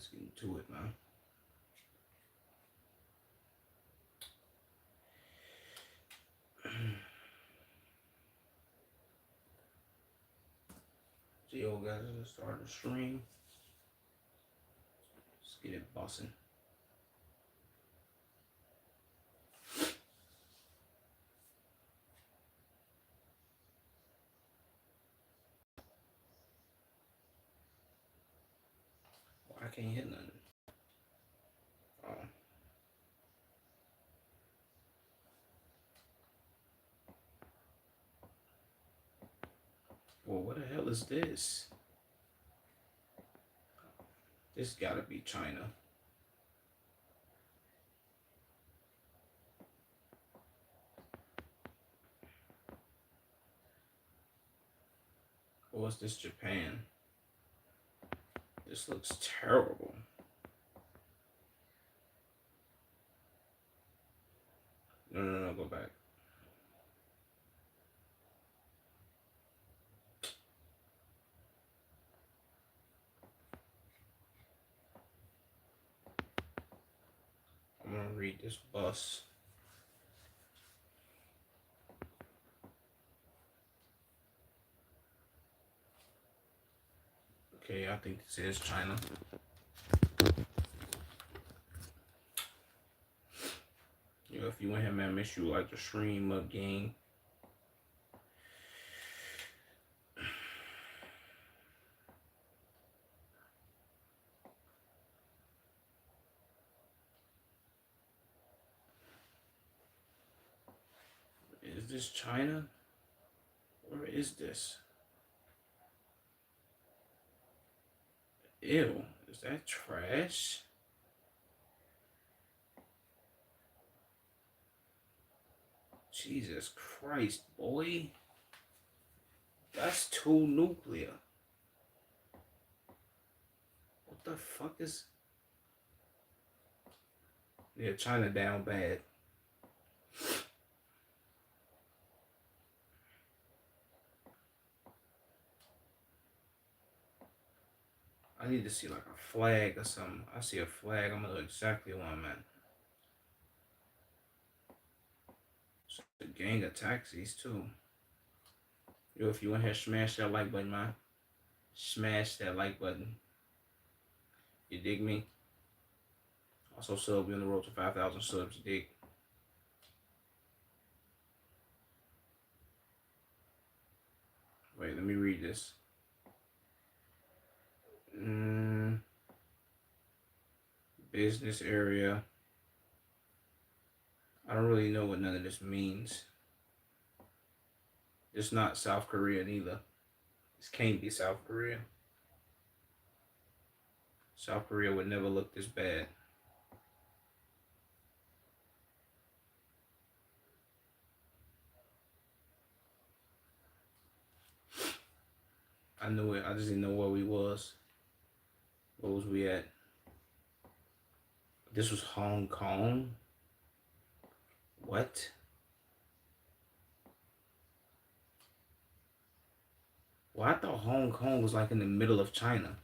let's get into it, man. So, yo, guys, let's start the stream. Let's get it busting. I can't hit nothing. Oh. Well, what the hell is this? This gotta be China. Or is this Japan? This looks terrible. No, go back. I'm gonna read this bus. Okay, I think this is China. Yo, if you in here, man, make sure you like the stream again. Is this China? Where is this? Ew, is that trash? Jesus Christ, boy. That's too nuclear. What the fuck is... Yeah, China down bad. I need to see like a flag or something. I see a flag, I'm gonna know exactly where I'm at. It's a gang of taxis too. Yo, if you in here, smash that like button, man. Smash that like button. You dig me? Also, sub, we on the road to 5,000 subs, you dig? Wait, let me read this. Business area. I don't really know what none of this means. It's not South Korea neither. This can't be South Korea. South Korea would never look this bad. I knew it. I just didn't know where we was. Where was we at? This was Hong Kong? What? Well, I thought Hong Kong was like in the middle of China.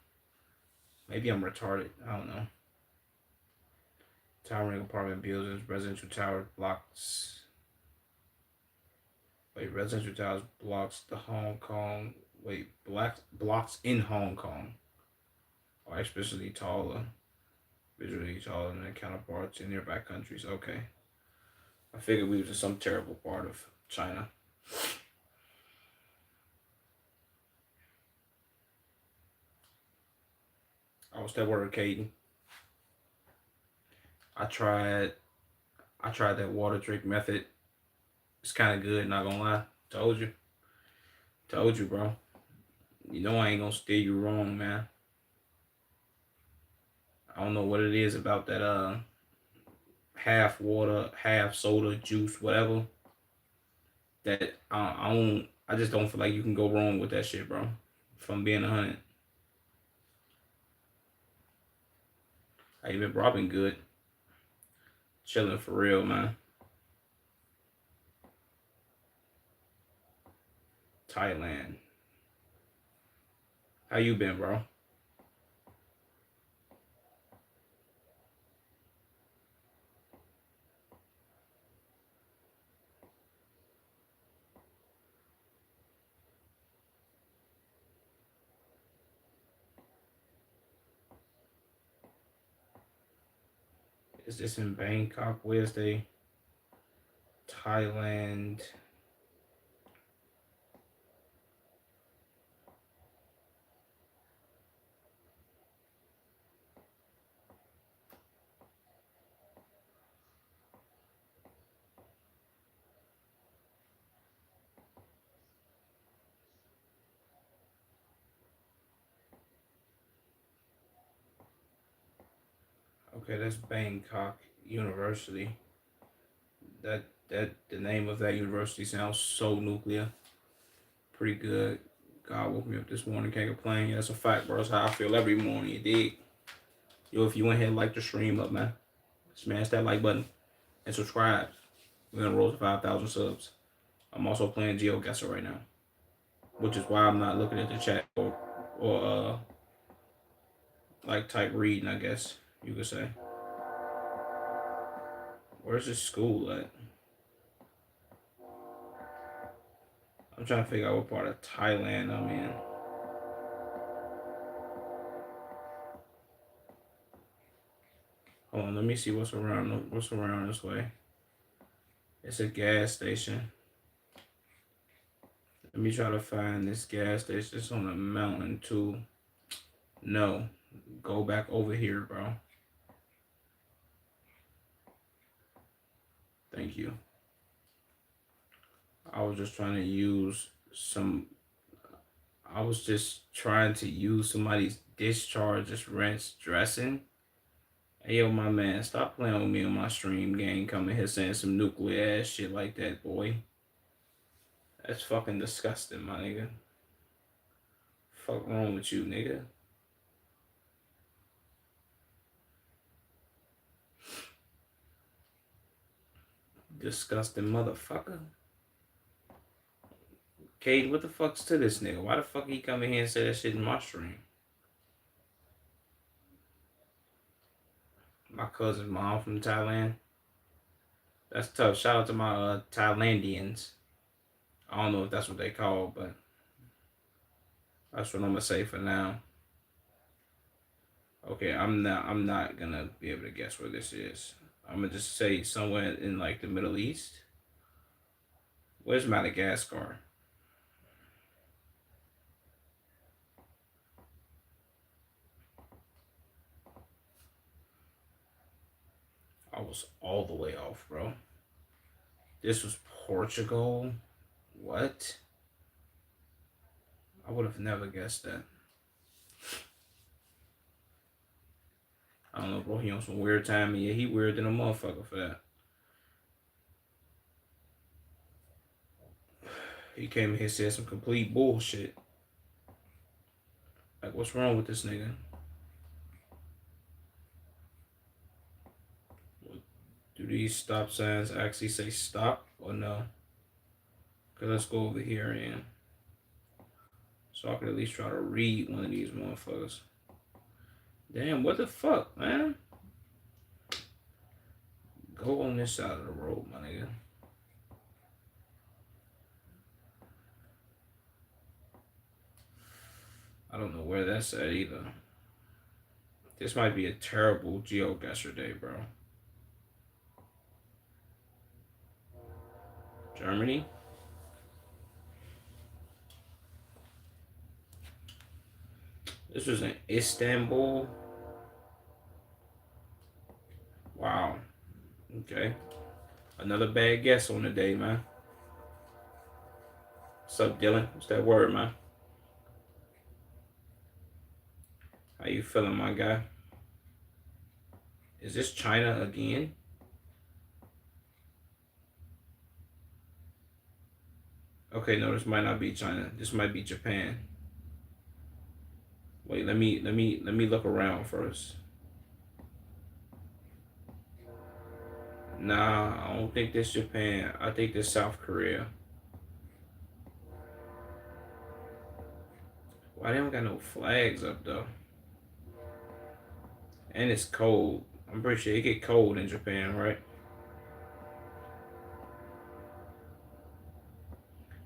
Maybe I'm retarded. I don't know. Towering apartment buildings, residential tower blocks. Wait, residential towers blocks the Hong Kong. Wait, blocks in Hong Kong are especially taller, visually taller than their counterparts in nearby countries. Okay. I figured we was in some terrible part of China. I was that word, Caden. I tried that water drink method. It's kind of good, not gonna lie. Told you, bro. You know I ain't gonna steer you wrong, man. I don't know what it is about that half water, half soda, juice, whatever. That I just don't feel like you can go wrong with that shit, bro. If I'm being 100. I even bro, I've been good. Chilling for real, man. Thailand. How you been, bro? Is this in Bangkok? Where's they? Thailand. Okay, that's Bangkok University. That the name of that university sounds so nuclear. Pretty good. God woke me up this morning, can't complain. Yeah, that's a fact, bro. That's how I feel every morning, you dig? Yo, if you went ahead and like the stream up, man, smash that like button and subscribe. We're gonna roll to 5,000 subs. I'm also playing GeoGuessr right now, which is why I'm not looking at the chat or like type reading, I guess you could say. Where's this school at? I'm trying to figure out what part of Thailand I'm in. Hold on, let me see what's around this way. It's a gas station. Let me try to find this gas station. It's on a mountain too. No, go back over here, bro. Thank you. I was just trying to use somebody's discharge, just rinse dressing. Hey, yo, my man, stop playing with me on my stream gang. Coming here saying some nuclear ass shit like that, boy. That's fucking disgusting, my nigga. Fuck wrong with you, nigga? Disgusting motherfucker. Cade, what the fuck's to this nigga? Why the fuck he come in here and say that shit in my stream? My cousin's mom from Thailand. That's tough. Shout out to my Thailandians. I don't know if that's what they call, but that's what I'm gonna say for now. Okay, I'm not gonna be able to guess where this is. I'm gonna just say somewhere in like the Middle East. Where's Madagascar? I was all the way off, bro. This was Portugal. What? I would have never guessed that. I don't know, bro. He on some weird timing. Yeah, he weird than a motherfucker for that. He came in here and said some complete bullshit. Like, what's wrong with this nigga? Do these stop signs actually say stop or no? Okay, let's go over here and so I can at least try to read one of these motherfuckers. Damn, what the fuck, man? Go on this side of the road, my nigga. I don't know where that's at either. This might be a terrible GeoGuessr day, bro. Germany? This was in Istanbul. Wow. Okay. Another bad guess on the day, man. What's up, Dylan? What's that word, man? How you feeling, my guy? Is this China again? Okay, no, this might not be China. This might be Japan. Wait, let me look around first. Nah, I don't think this Japan. I think this South Korea. Why they don't got no flags up though? And it's cold. I'm pretty sure it get cold in Japan, right?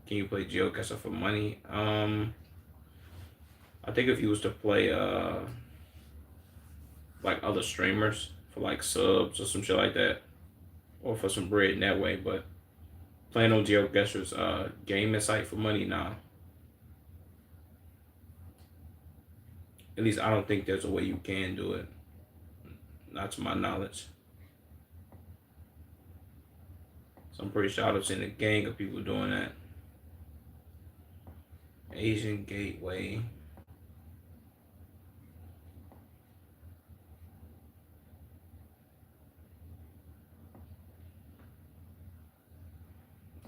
Can you play GeoGuessr for money? I think if you was to play like other streamers for like subs or some shit like that, or for some bread in that way. But playing on GeoGuessr's gaming site for money, nah. At least I don't think there's a way you can do it. Not to my knowledge. So I'm pretty sure I've seen a gang of people doing that. Asian Gateway.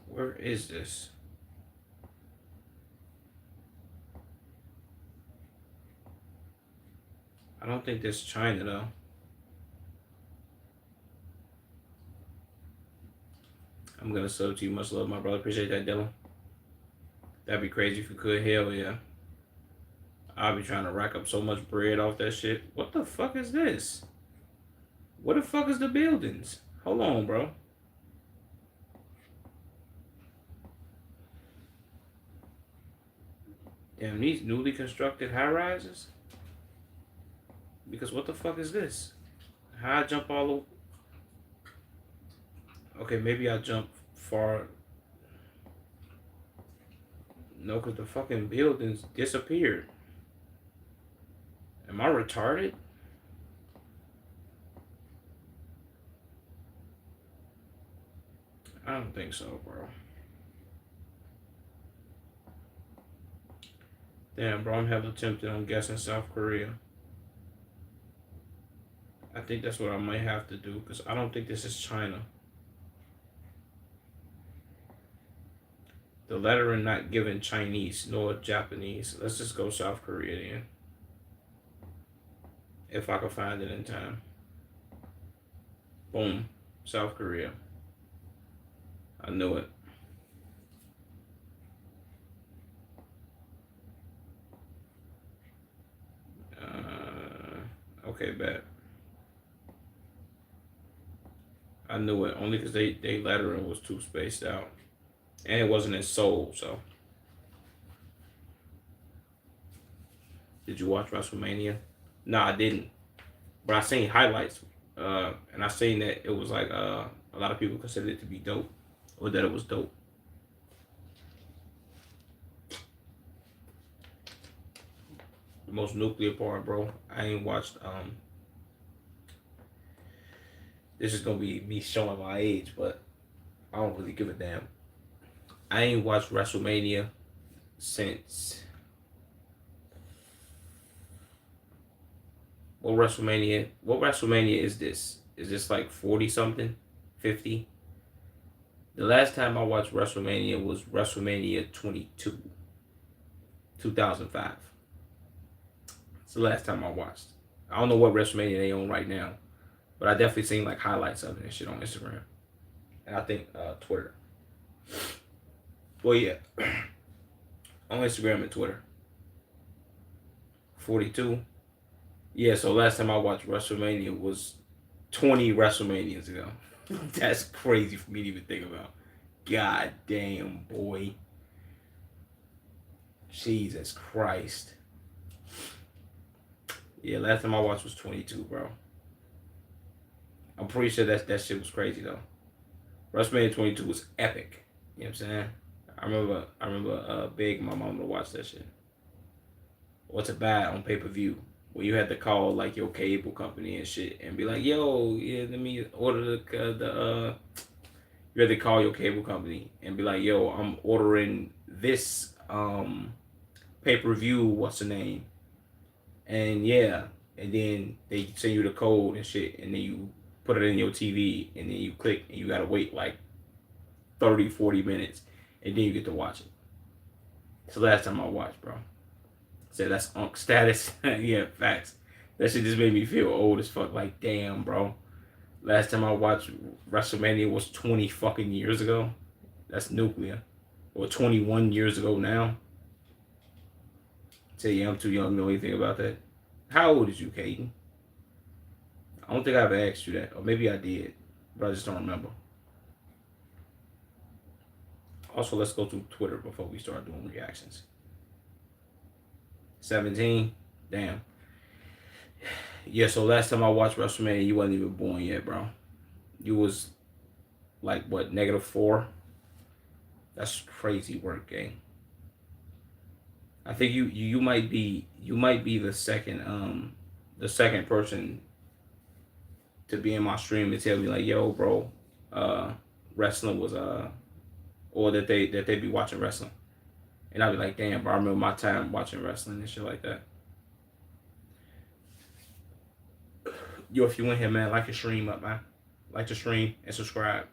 Where is this? I don't think this is China though. I'm gonna sub to you. Much love, my brother. Appreciate that, Dylan. That'd be crazy if you could. Hell yeah. I'll be trying to rack up so much bread off that shit. What the fuck is this? What the fuck is the buildings? Hold on, bro. Damn, these newly constructed high rises? Because what the fuck is this? How I jump all over? Okay, maybe I jump far. No, because the fucking buildings disappeared. Am I retarded? I don't think so, bro. Damn, bro, I'm hella tempted on guessing South Korea. I think that's what I might have to do, because I don't think this is China. The lettering not given Chinese nor Japanese. Let's just go South Korea then. If I can find it in time. Boom. South Korea. I knew it. Okay, bet. I knew it only because they lettering was too spaced out, and it wasn't in Seoul. So, did you watch WrestleMania? No, I didn't. But I seen highlights, and I seen that it was like a lot of people considered it to be dope, or that it was dope. The most nuclear part, bro. I ain't watched. This is gonna be me showing my age, but I don't really give a damn. I ain't watched WrestleMania since. What WrestleMania? What WrestleMania is this? Is this like 40 something, 50? The last time I watched WrestleMania was WrestleMania 22, 2005. It's the last time I watched. I don't know what WrestleMania they on right now, but I definitely seen like highlights of it and shit on Instagram, and I think Twitter. Well, yeah, on Instagram and Twitter. 42. Yeah, so last time I watched WrestleMania was 20 WrestleManias ago. That's crazy for me to even think about. God damn, boy. Jesus Christ. Yeah, last time I watched was 22, bro. I'm pretty sure that shit was crazy though. WrestleMania 22 was epic. You know what I'm saying? I remember begging my mom to watch that shit. Or to buy it on pay-per-view. Where you had to call like your cable company and shit and be like, yo, yeah, let me order the you had to call your cable company and be like, yo, I'm ordering this pay-per-view, what's the name? And yeah, and then they send you the code and shit, and then you put it in your TV, and then you click, and you gotta wait like 30, 40 minutes, and then you get to watch it. It's the last time I watched, bro. Said that's unk status. Yeah, facts. That shit just made me feel old as fuck. Like, damn, bro. Last time I watched WrestleMania was 20 fucking years ago. That's nuclear. Or 21 years ago now. Tell you I'm too young to know anything about that. How old is you, Caden? I don't think I ever asked you that. Or maybe I did. But I just don't remember. Also, let's go to Twitter before we start doing reactions. 17? Damn. Yeah, so last time I watched WrestleMania, you wasn't even born yet, bro. You was like what, -4? That's crazy work, gang. I think you might be the second person to be in my stream and tell me like, yo, bro, uh, wrestling was or that they be watching wrestling, and I'd be like, damn, bro, I remember my time watching wrestling and shit like that. Yo, if you in here, man, like your stream up, man, like the stream and subscribe.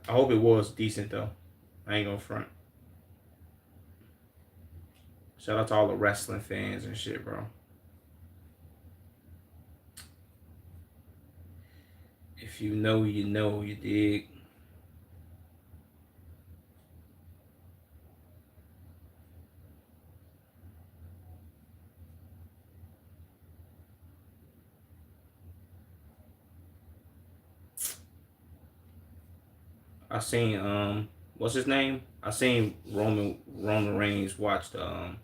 I hope it was decent though. I ain't gonna front. Shout out to all the wrestling fans and shit, bro. If you know, you know, you dig. I seen what's his name? I seen Roman Reigns watch the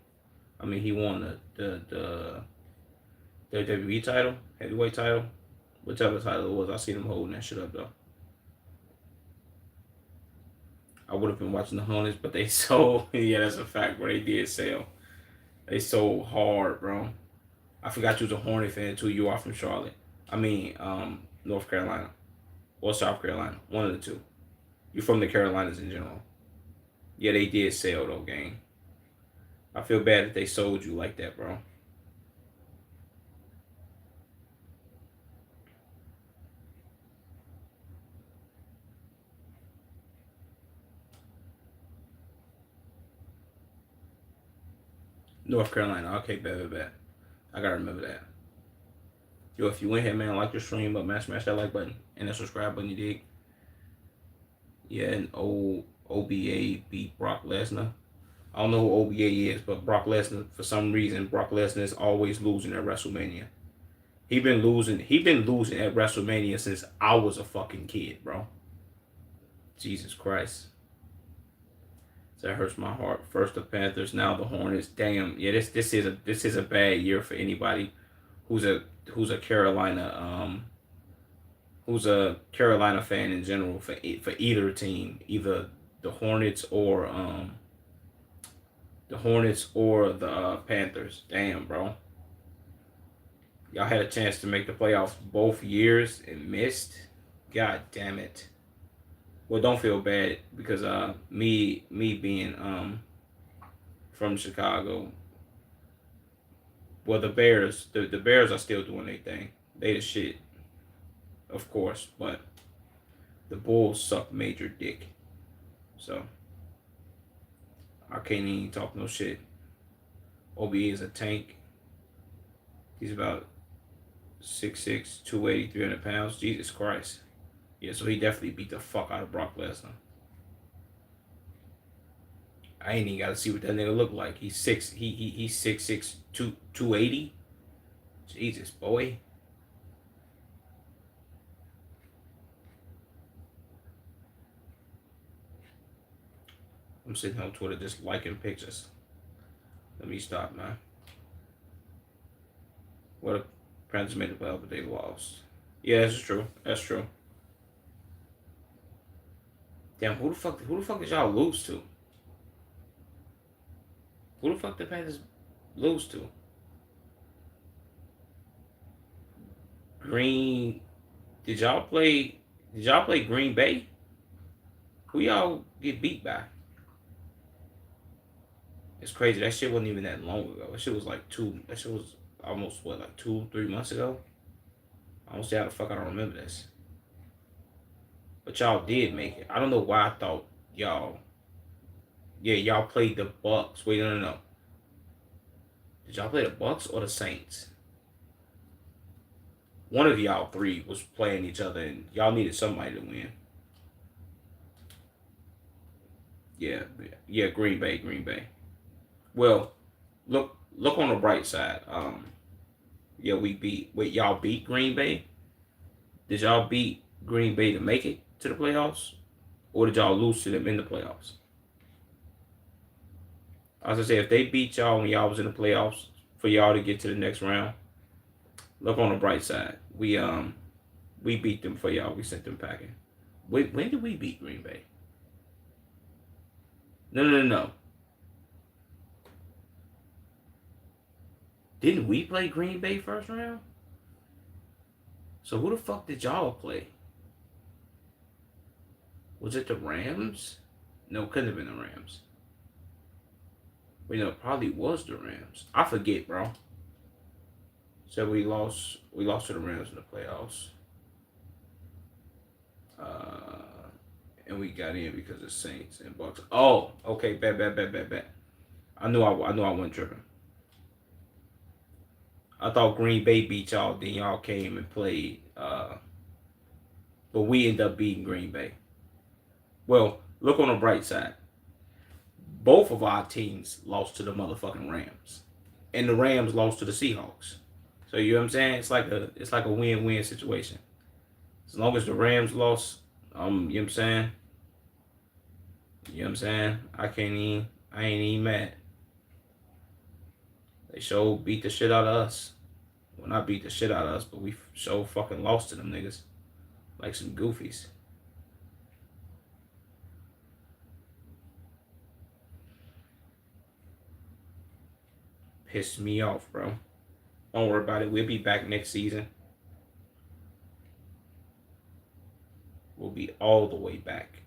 I mean he won the WWE title, heavyweight title, whichever title it was. I seen him holding that shit up though. I would have been watching the Hornets, but they sold. Yeah, that's a fact, bro. They did sell. They sold hard, bro. I forgot you was a Hornet fan too. You are from Charlotte. I mean, North Carolina or South Carolina, one of the two. You're from the Carolinas in general. Yeah, they did sell though, gang. I feel bad that they sold you like that, bro. North Carolina. Okay, bad. I gotta remember that. Yo, if you in here, man, like your stream up, man, smash that like button and that subscribe button. You dig? Yeah, and old OBA beat Brock Lesnar. I don't know who OBA is, but Brock Lesnar, for some reason, Brock Lesnar is always losing at WrestleMania. He been losing. He been losing at WrestleMania since I was a fucking kid, bro. Jesus Christ. That hurts my heart. First the Panthers, now the Hornets. Damn, yeah, this is a bad year for anybody who's a who's a Carolina who's a Carolina fan in general for either team, either the Hornets or the Panthers. Damn, bro. Y'all had a chance to make the playoffs both years and missed. God damn it. Well, don't feel bad because me being from Chicago. Well, the Bears are still doing their thing. They the shit, of course, but the Bulls suck major dick. So I can't even talk no shit. OBE is a tank. He's about 6'6", 280, 300 pounds. Jesus Christ. Yeah, so he definitely beat the fuck out of Brock Lesnar. I ain't even got to see what that nigga look like. He's 6'6", 280. Jesus, boy. I'm sitting on Twitter just liking pictures. Let me stop, man. What a Panthers made the playoff, but they lost. Yeah, that's true. That's true. Damn, who the fuck did y'all lose to? Who the fuck did Panthers lose to? Green. Did y'all play? Did y'all play Green Bay? Who y'all get beat by? It's crazy. That shit wasn't even that long ago. That shit was like two. That shit was almost what, like 2-3 months ago. I don't see how the fuck I don't remember this. But y'all did make it. I don't know why I thought y'all. Yeah, y'all played the Bucks. Wait, no. Did y'all play the Bucks or the Saints? One of y'all three was playing each other, and y'all needed somebody to win. Yeah, Green Bay. Well, look on the bright side. Yeah, we beat. Wait, y'all beat Green Bay? Did y'all beat Green Bay to make it to the playoffs, or did y'all lose to them in the playoffs? I was gonna say if they beat y'all when y'all was in the playoffs for y'all to get to the next round, Look on the bright side. We beat them for y'all. We sent them packing. When did we beat Green Bay? No. Didn't we play Green Bay first round? So who the fuck did y'all play? Was it the Rams? No, couldn't have been the Rams. Wait, no, it probably was the Rams. I forget, bro. So we lost to the Rams in the playoffs. And we got in because of Saints and Bucks. Oh, okay, bet. I knew I wasn't tripping. I thought Green Bay beat y'all, then y'all came and played. But we ended up beating Green Bay. Well, look on the bright side. Both of our teams lost to the motherfucking Rams, and the Rams lost to the Seahawks. So you know what I'm saying? It's like a win-win situation. As long as the Rams lost, you know what I'm saying? You know what I'm saying? I ain't even mad. They sure beat the shit out of us. Well, not beat the shit out of us, but we sure fucking lost to them niggas. Like some goofies. Pissed me off, bro. Don't worry about it. We'll be back next season. We'll be all the way back.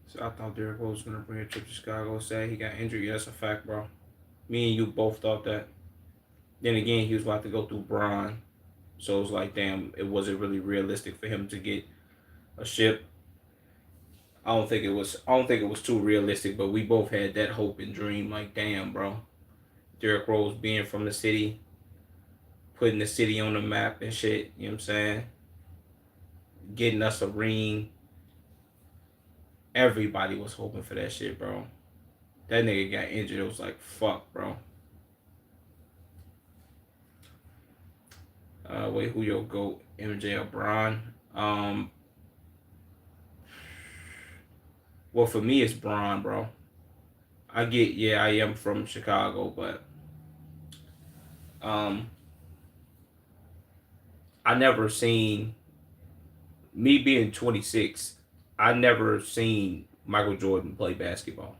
So I thought Derek Rose was gonna bring a trip to Chicago. Say he got injured. Yeah, that's a fact, bro. Me and you both thought that. Then again, he was about to go through Braun, so it was like, damn, it wasn't really realistic for him to get a ship. I don't think it was. I don't think it was too realistic, but we both had that hope and dream. Like, damn, bro, Derek Rose being from the city, putting the city on the map and shit. You know what I'm saying? Getting us a ring. Everybody was hoping for that shit, bro. That nigga got injured. It was like, fuck, bro. Wait, who your GOAT? MJ or Braun? Well, for me, it's Braun, bro. Yeah, I am from Chicago, but um, I never seen me being 26. I never seen Michael Jordan play basketball.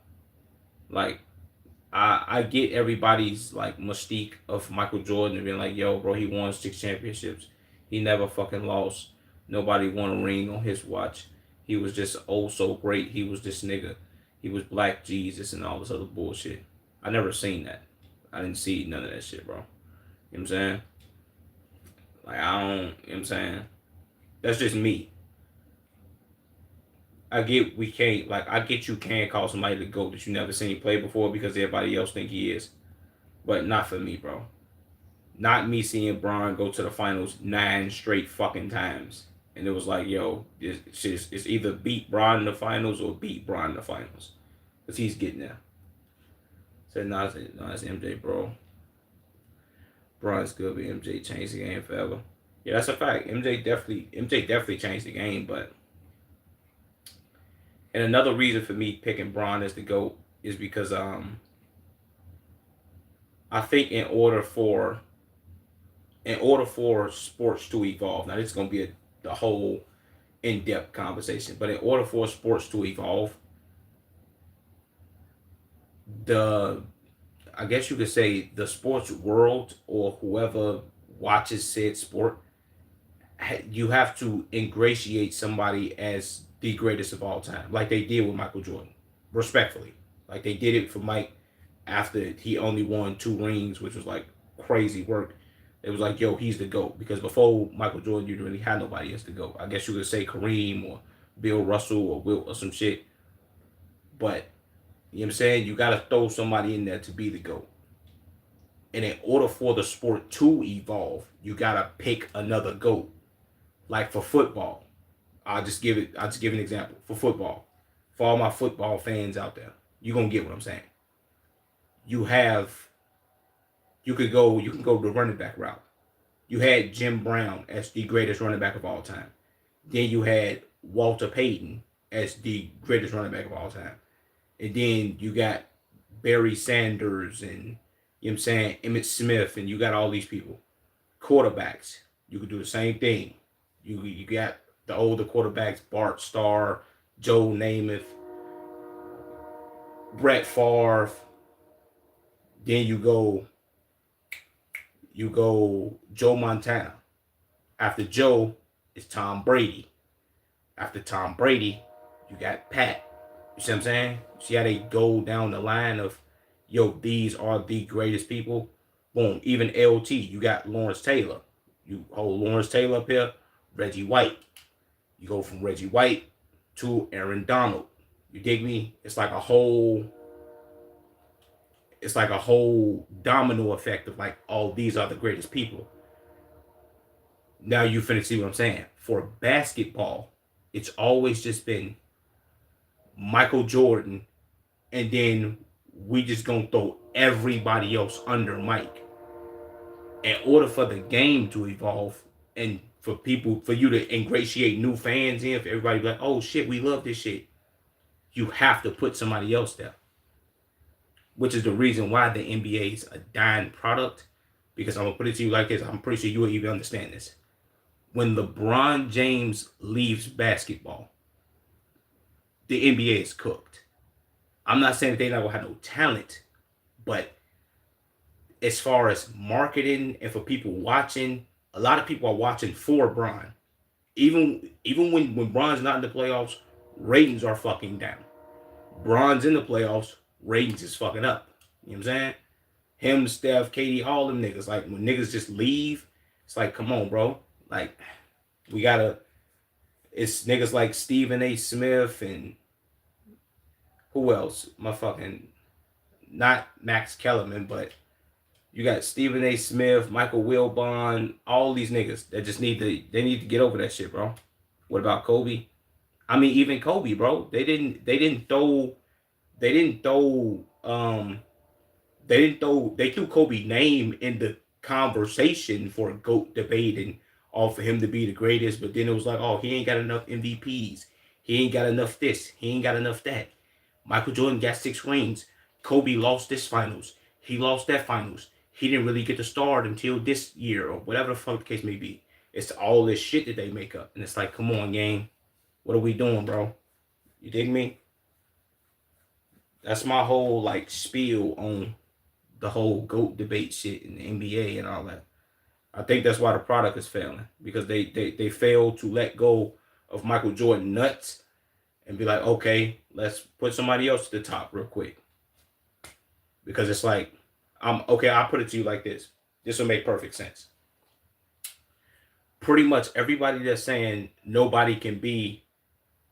Like, I get everybody's like mystique of Michael Jordan and being like, yo, bro, he won 6 championships. He never fucking lost. Nobody won a ring on his watch. He was just oh so great. He was this nigga. He was Black Jesus and all this other bullshit. I never seen that. I didn't see none of that shit, bro. You know what I'm saying? Like, I don't, you know what I'm saying? That's just me. I get we can't, like, I get you can't call somebody the GOAT that you never seen play before because everybody else think he is. But not for me, bro. Not me seeing Braun go to the finals 9 straight fucking times. And it was like, yo, it's either beat Braun in the finals or beat Braun in the finals. Because he's getting there. Said, no, it's MJ, bro. Braun's good, but MJ changed the game forever. Yeah, that's a fact. MJ definitely changed the game, but and another reason for me picking Braun as the GOAT is because I think in order for sports to evolve, now this is gonna be the whole in-depth conversation, but in order for sports to evolve, I guess you could say the sports world or whoever watches said sport, you have to ingratiate somebody as the greatest of all time, like they did with Michael Jordan, respectfully. Like they did it for Mike after he only won 2 rings, which was like crazy work. It was like, yo, he's the GOAT. Because before Michael Jordan, you didn't really have nobody else to go. I guess you could say Kareem or Bill Russell or Wilt or some shit. But, you know what I'm saying? You got to throw somebody in there to be the GOAT. And in order for the sport to evolve, you got to pick another GOAT. Like for football, I'll just give an example. For football, for all my football fans out there, you're gonna get what I'm saying. You have you can go the running back route. You had Jim Brown as the greatest running back of all time. Then you had Walter Payton as the greatest running back of all time. And then you got Barry Sanders and you know what I'm saying, Emmett Smith, and you got all these people. Quarterbacks, you could do the same thing. You got the older quarterbacks, Bart Starr, Joe Namath, Brett Favre. Then you go Joe Montana. After Joe is Tom Brady. After Tom Brady, you got Pat. You see what I'm saying? See how they go down the line of, yo, these are the greatest people. Boom. Even LT, you got Lawrence Taylor. You hold Lawrence Taylor up here, Reggie White. You go from Reggie White to Aaron Donald. You dig me? It's like a whole domino effect of like, oh, these are the greatest people. Now you finna see what I'm saying. For basketball, it's always just been Michael Jordan, and then we just gonna throw everybody else under Mike. In order for the game to evolve and for you to ingratiate new fans in, for everybody to be like, oh shit, we love this shit, you have to put somebody else there. Which is the reason why the NBA is a dying product. Because I'm gonna put it to you like this, I'm pretty sure you will even understand this. When LeBron James leaves basketball, the NBA is cooked. I'm not saying that they're not gonna have no talent, but as far as marketing and for people watching, a lot of people are watching for Bron. Even when Bron's not in the playoffs, ratings are fucking down. Bron's in the playoffs, ratings is fucking up. You know what I'm saying? Him, Steph, KD, all them niggas. Like when niggas just leave, it's like, come on, bro. Like we gotta. It's niggas like Stephen A. Smith and who else? My fucking not Max Kellerman, but you got Stephen A. Smith, Michael Wilbon, all these niggas that just need to get over that shit, bro. What about Kobe? I mean, even Kobe, bro. They threw Kobe name in the conversation for a GOAT debate and all for him to be the greatest, but then it was like, oh, he ain't got enough MVPs. He ain't got enough this. He ain't got enough that. Michael Jordan got 6 rings. Kobe lost this finals. He lost that finals. He didn't really get to start until this year or whatever the fuck the case may be. It's all this shit that they make up. And it's like, come on, gang. What are we doing, bro? You dig me? That's my whole like spiel on the whole GOAT debate shit in the NBA and all that. I think that's why the product is failing. Because they fail to let go of Michael Jordan nuts and be like, okay, let's put somebody else to the top real quick. Because it's like, I'll put it to you like this. This will make perfect sense. Pretty much everybody that's saying nobody can be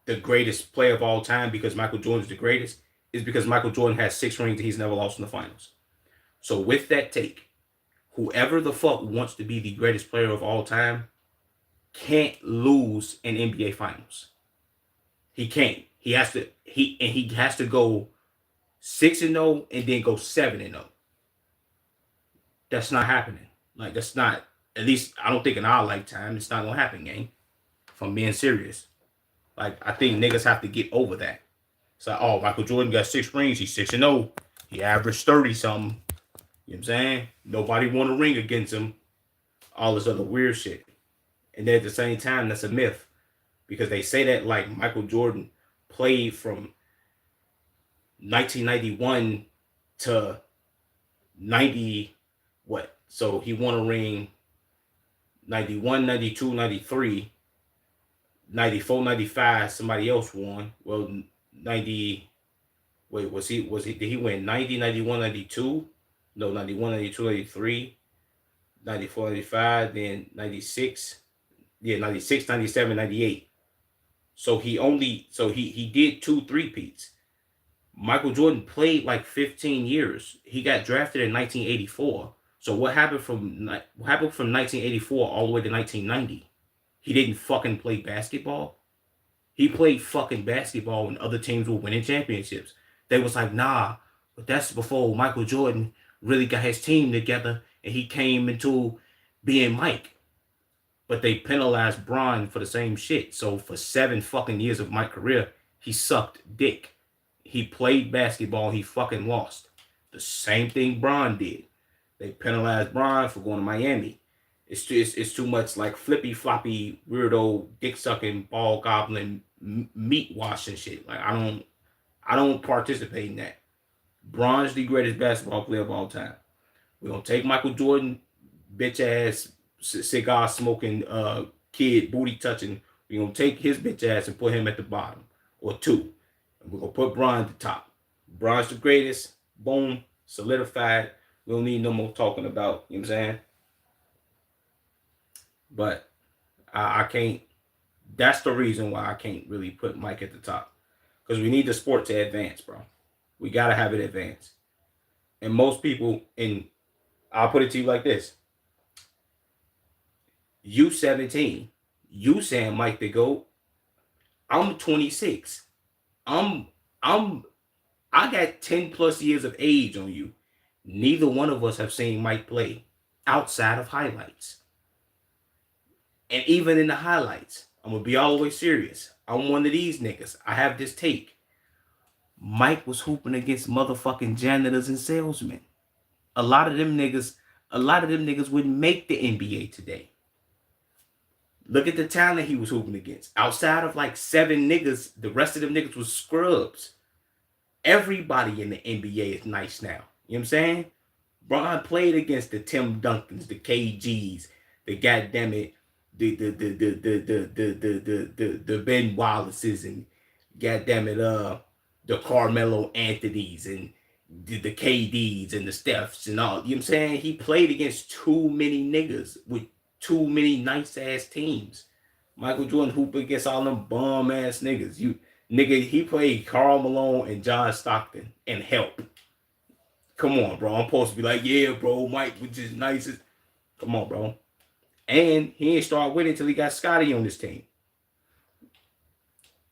the greatest player of all time because Michael Jordan is the greatest is because Michael Jordan has 6 rings and he's never lost in the finals. So with that take, whoever the fuck wants to be the greatest player of all time can't lose in NBA finals. He can't. He has to go 6-0 and then go 7-0. That's not happening. Like that's not, at least I don't think in our lifetime it's not gonna happen, gang. If I'm being serious. Like I think niggas have to get over that. It's like, oh, Michael Jordan got 6 rings, he's 6-0. He averaged 30 something. You know what I'm saying? Nobody won a ring against him. All this other weird shit. And then at the same time, that's a myth. Because they say that like Michael Jordan played from 1991 to 90, what? So he won a ring 91, 92, 93, 94, 95, somebody else won. Well, 90, wait, did he win 90, 91, 92? No, 91, 92, 93, 94, 95, then 96. Yeah, 96, 97, 98. So he did 2 3-peats. Michael Jordan played like 15 years. He got drafted in 1984. So what happened from 1984 all the way to 1990? He didn't fucking play basketball. He played fucking basketball when other teams were winning championships. They was like, nah, but that's before Michael Jordan really got his team together and he came into being Mike. But they penalized Bron for the same shit. So for 7 fucking years of my career, he sucked dick. He played basketball, he fucking lost. The same thing Bron did. They penalized Bron for going to Miami. It's too much like flippy floppy weirdo dick sucking ball goblin meat washing shit. Like I don't participate in that. Bron's the greatest basketball player of all time. We're gonna take Michael Jordan, bitch ass cigar smoking kid booty touching. We're gonna take his bitch ass and put him at the bottom or two. And we're gonna put Bron at the top. Bron's the greatest. Boom, solidified. We don't need no more talking about, you know what I'm saying? But I can't. That's the reason why I can't really put Mike at the top. Because we need the sport to advance, bro. We gotta have it advance. And most people, and I'll put it to you like this: you 17, you saying Mike the GOAT. I'm 26. I'm I'm I got 10 plus years of age on you. Neither one of us have seen Mike play outside of highlights. And even in the highlights, I'm gonna be all the way serious. I'm one of these niggas. I have this take. Mike was hooping against motherfucking janitors and salesmen. A lot of them niggas wouldn't make the NBA today. Look at the talent he was hooping against. Outside of like 7 niggas, the rest of them niggas was scrubs. Everybody in the NBA is nice now. You know what I'm saying? Bron played against the Tim Duncans, the KGs, the goddamn it, the Ben Wallaces, and goddamn it, the Carmelo Anthonys and the KDs and the Stephs and all. You know what I'm saying? He played against too many niggas with too many nice ass teams. Michael Jordan hooped against all them bum ass niggas. He played Karl Malone and John Stockton and help. Come on, bro. I'm supposed to be like, yeah, bro, Mike was just nice. Come on, bro. And he ain't start winning until he got Scotty on this team.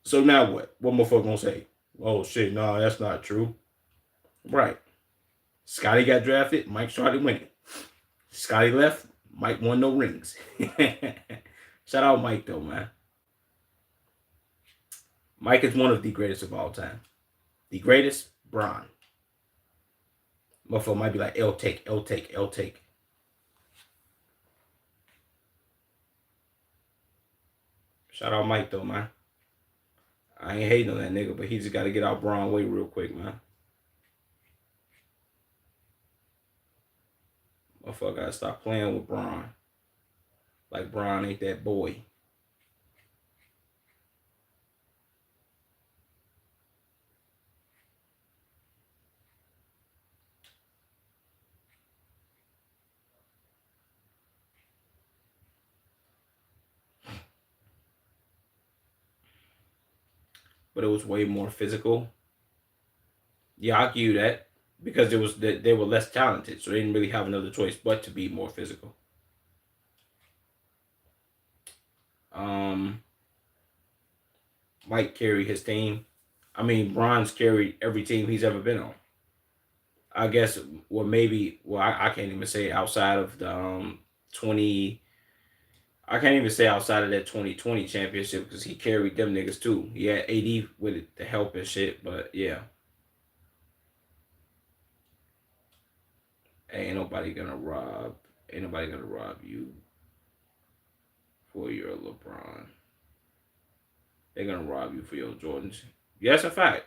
So now what? What motherfucker gonna say? Oh shit, no, that's not true. Right. Scotty got drafted, Mike started winning. Scotty left, Mike won no rings. Shout out Mike though, man. Mike is one of the greatest of all time. The greatest, Bron. Motherfucker might be like, L take. Shout out Mike though, man. I ain't hating on that nigga, but he just got to get out Bron way real quick, man. Motherfucker got to stop playing with Bron. Like Bron ain't that boy. But it was way more physical. Yeah, I'll give you that. Because they were less talented, so they didn't really have another choice but to be more physical. Mike carried his team. I mean, Bron's carried every team he's ever been on. I guess, I can't even say outside of the 20. I can't even say outside of that 2020 championship because he carried them niggas too. He had AD with it to help and shit, but yeah. Ain't nobody gonna rob you for your LeBron. They're gonna rob you for your Jordans. Yeah, that's a fact.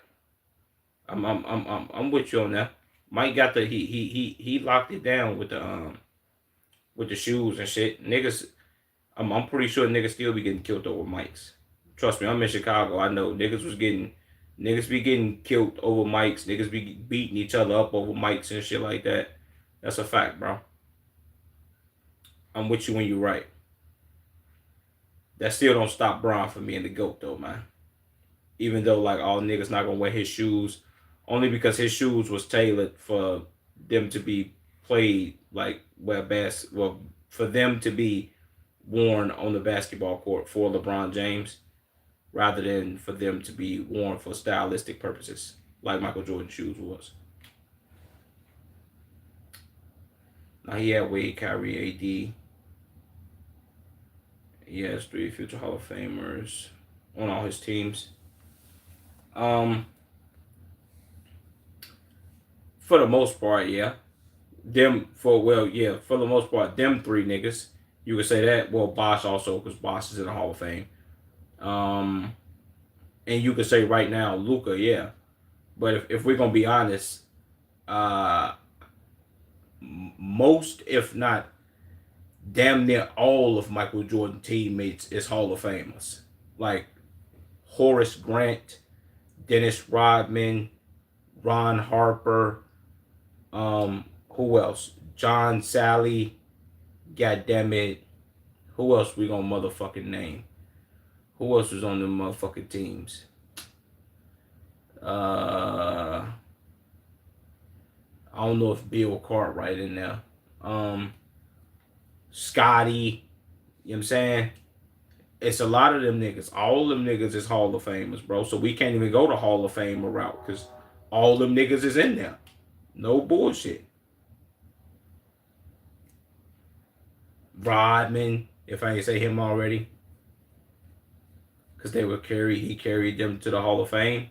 I'm with you on that. Mike got he locked it down with the shoes and shit. Niggas, I'm pretty sure niggas still be getting killed over mics. Trust me, I'm in Chicago. I know niggas be getting killed over mics. Niggas be beating each other up over mics and shit like that. That's a fact, bro. I'm with you when you're right. That still don't stop Bron from being the GOAT though, man. Even though like all niggas not gonna wear his shoes, only because his shoes was tailored for them to be played like for them to be worn on the basketball court for LeBron James, rather than for them to be worn for stylistic purposes, like Michael Jordan shoes was. Now he had Wade, Kyrie, AD. He has 3 future Hall of Famers on all his teams. Um, for the most part, yeah. For the most part, them 3 niggas. You could say that. Well, Bosh also, because Bosh is in the Hall of Fame. And you could say right now, Luka, yeah. But if we're gonna be honest, uh, most, if not damn near all of Michael Jordan teammates is Hall of Famers. Like Horace Grant, Dennis Rodman, Ron Harper, who else? John Sally, goddamn it. Who else we gonna motherfucking name? Who else was on the motherfucking teams? I don't know if Bill Cartwright in there. Scotty, you know what I'm saying? It's a lot of them niggas. All them niggas is Hall of Famers, bro. So we can't even go to Hall of Famer route because all them niggas is in there. No bullshit. Rodman, if I ain't say him already, because he carried them to the Hall of Fame.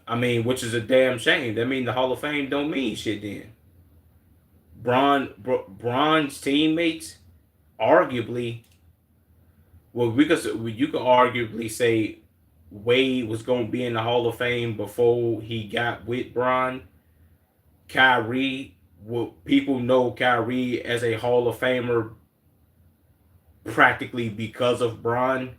I mean, which is a damn shame. That mean the Hall of Fame don't mean shit then. Bron's teammates, arguably, well, you could arguably say Wade was going to be in the Hall of Fame before he got with Bron. Kyrie, people know Kyrie as a Hall of Famer practically because of Bron.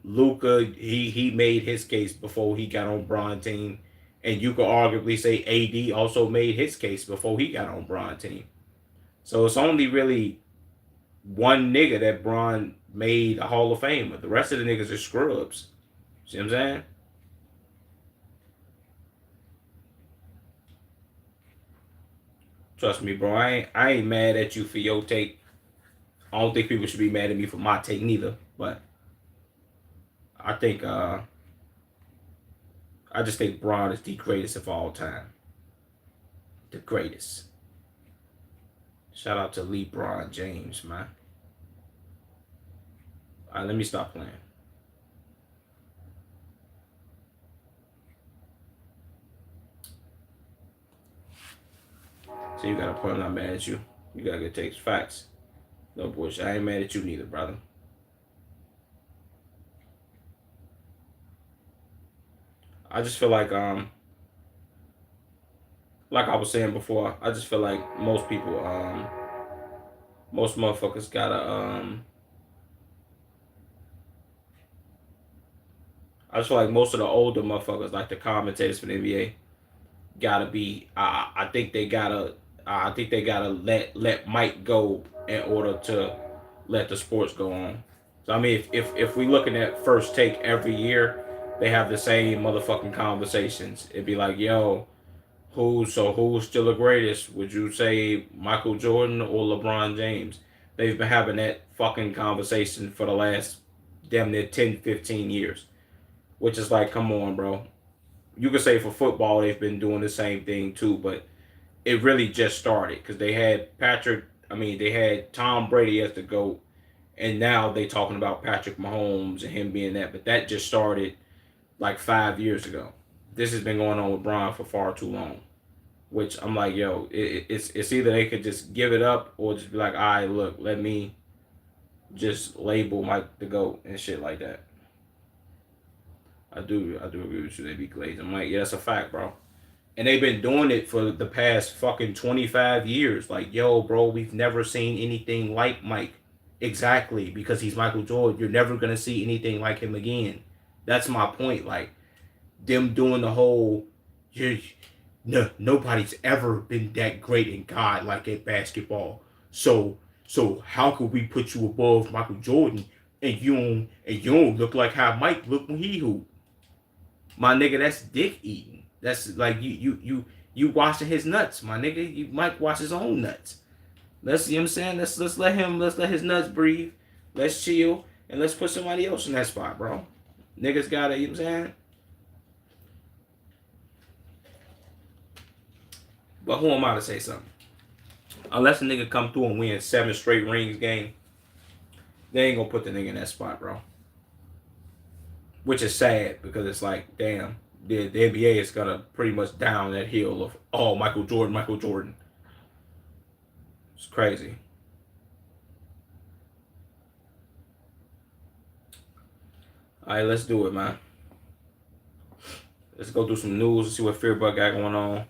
Luka, he made his case before he got on Bron team. And you could arguably say AD also made his case before he got on Bron team. So it's only really one nigga that Bron made a Hall of Famer. The rest of the niggas are scrubs. See what I'm saying? Trust me, bro. I ain't mad at you for your take. I don't think people should be mad at me for my take neither. But I think I just think Bron is the greatest of all time. The greatest. Shout out to LeBron James, man. Alright, let me stop playing. So you got a point, I'm not mad at you. You gotta get takes facts. No bullshit. I ain't mad at you neither, brother. I just feel like I was saying before, I just feel like most people most motherfuckers gotta I just feel like most of the older motherfuckers, like the commentators for the NBA, gotta be. I think they gotta. I think they gotta let Mike go in order to let the sports go on. So I mean, if we looking at First Take every year, they have the same motherfucking conversations. It'd be like, yo, who's still the greatest? Would you say Michael Jordan or LeBron James? They've been having that fucking conversation for the last damn near 10, 15 years. Which is like, come on, bro. You could say for football they've been doing the same thing too, but it really just started because they had they had Tom Brady as the GOAT, and now they talking about Patrick Mahomes and him being that, but that just started like 5 years ago. This has been going on with Bron for far too long, which I'm like, yo, it's either they could just give it up or just be like, all right, look, let me just label Mike the GOAT and shit like that. I do agree with you. They be glazed. I'm like, yeah, that's a fact, bro. And they've been doing it for the past fucking 25 years. Like, yo, bro, we've never seen anything like Mike. Exactly, because he's Michael Jordan. You're never gonna see anything like him again. That's my point. Like, them doing the whole, no, nobody's ever been that great in God like at basketball. So how could we put you above Michael Jordan and you don't look like how Mike looked when he hooped? My nigga, that's dick eating. That's like you washing his nuts, my nigga. You might wash his own nuts. Let's, you know what I'm saying? Let's let his nuts breathe. Let's chill and let's put somebody else in that spot, bro. Niggas gotta, you know what I'm saying? But who am I to say something? Unless a nigga come through and win 7 straight rings game, they ain't gonna put the nigga in that spot, bro. Which is sad because it's like, damn, the NBA is gonna pretty much down that hill of, oh, Michael Jordan, Michael Jordan. It's crazy. All right, let's do it, man. Let's go through some news and see what Fearbud got going on.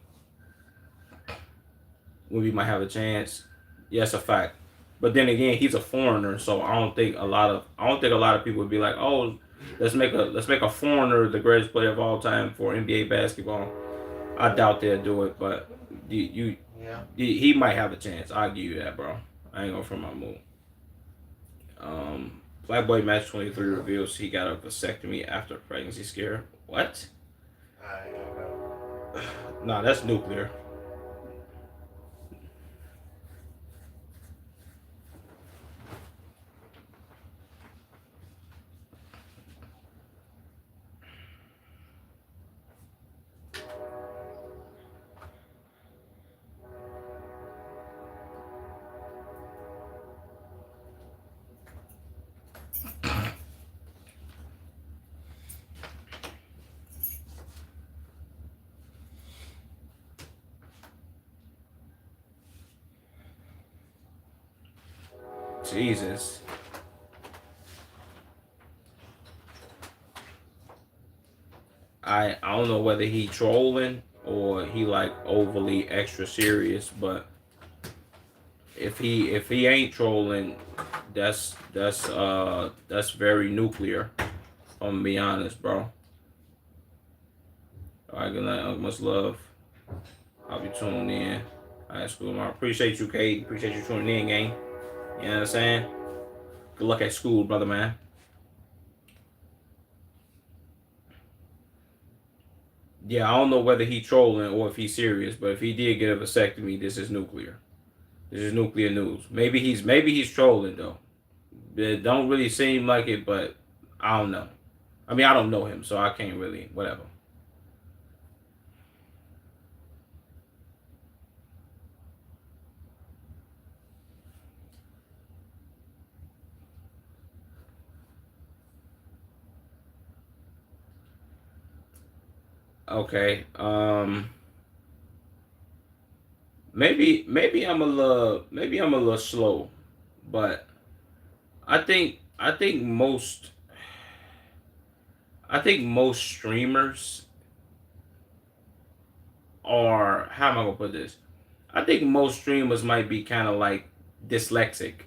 We might have a chance. Yes, a fact. But then again, he's a foreigner, so I don't think a lot of people would be like, oh, let's make a foreigner the greatest player of all time for NBA basketball. I doubt they'll do it, but he might have a chance. I'll give you that, bro. I ain't going from my move. Black Boy Match 23 reveals he got a vasectomy after pregnancy scare. What? I don't know. Nah, that's nuclear. Jesus. I don't know whether he trolling or he like overly extra serious, but if he ain't trolling, that's very nuclear. I'm gonna be honest, bro. Alright, good night. Much love. I'll be tuning in. Alright, school. I appreciate you, Kate. Appreciate you tuning in, gang. You know what I'm saying? Good luck at school, brother, man. Yeah, I don't know whether he trolling or if he's serious, but if he did get a vasectomy, this is nuclear. This is nuclear news. Maybe he's trolling though. It don't really seem like it, but I don't know. I mean, I don't know him, so I can't really whatever. Okay. Maybe I'm a little slow, but I think most streamers are, how am I gonna put this? I think most streamers might be kind of like dyslexic.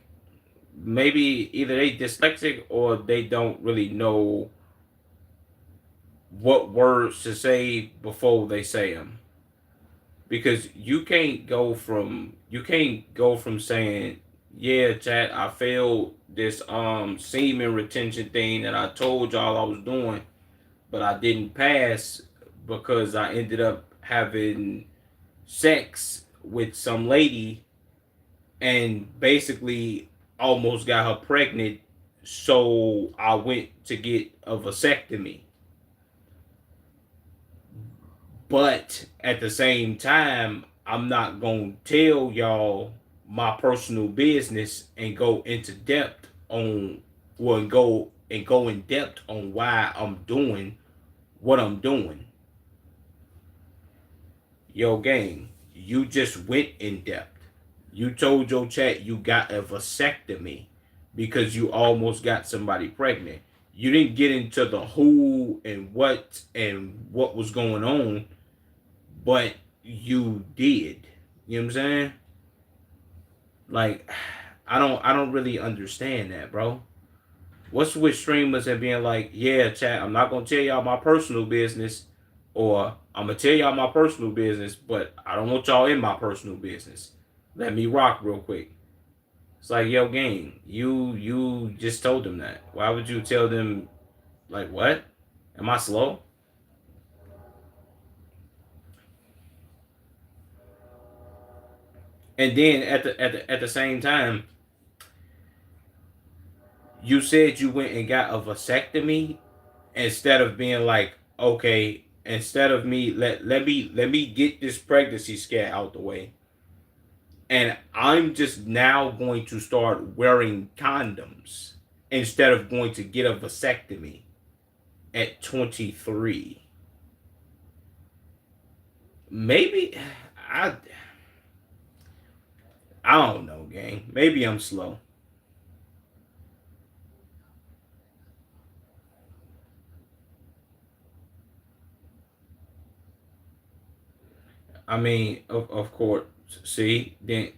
Maybe either they dyslexic or they don't really know what words to say before they say them. Because you can't go from saying, yeah, chat, I failed this semen retention thing that I told y'all I was doing, but I didn't pass because I ended up having sex with some lady and basically almost got her pregnant, so I went to get a vasectomy. But at the same time, I'm not going to tell y'all my personal business and go into depth on, well, go in depth on why I'm doing what I'm doing. Yo, gang, you just went in depth. You told your chat you got a vasectomy because you almost got somebody pregnant. You didn't get into the who and what was going on, but you did. You know what I'm saying? Like, I don't really understand that, bro. What's with streamers and being like, yeah, chat, I'm not gonna tell y'all my personal business, or I'm gonna tell y'all my personal business, but I don't want y'all in my personal business. Let me rock real quick. It's like, yo, gang, you just told them that. Why would you tell them, like, what? Am I slow? And then at the same time, you said you went and got a vasectomy instead of being like, okay, instead of me let me get this pregnancy scare out the way, and I'm just now going to start wearing condoms instead of going to get a vasectomy at 23. Maybe I I don't know, gang. Maybe I'm slow. I mean, of course. See, then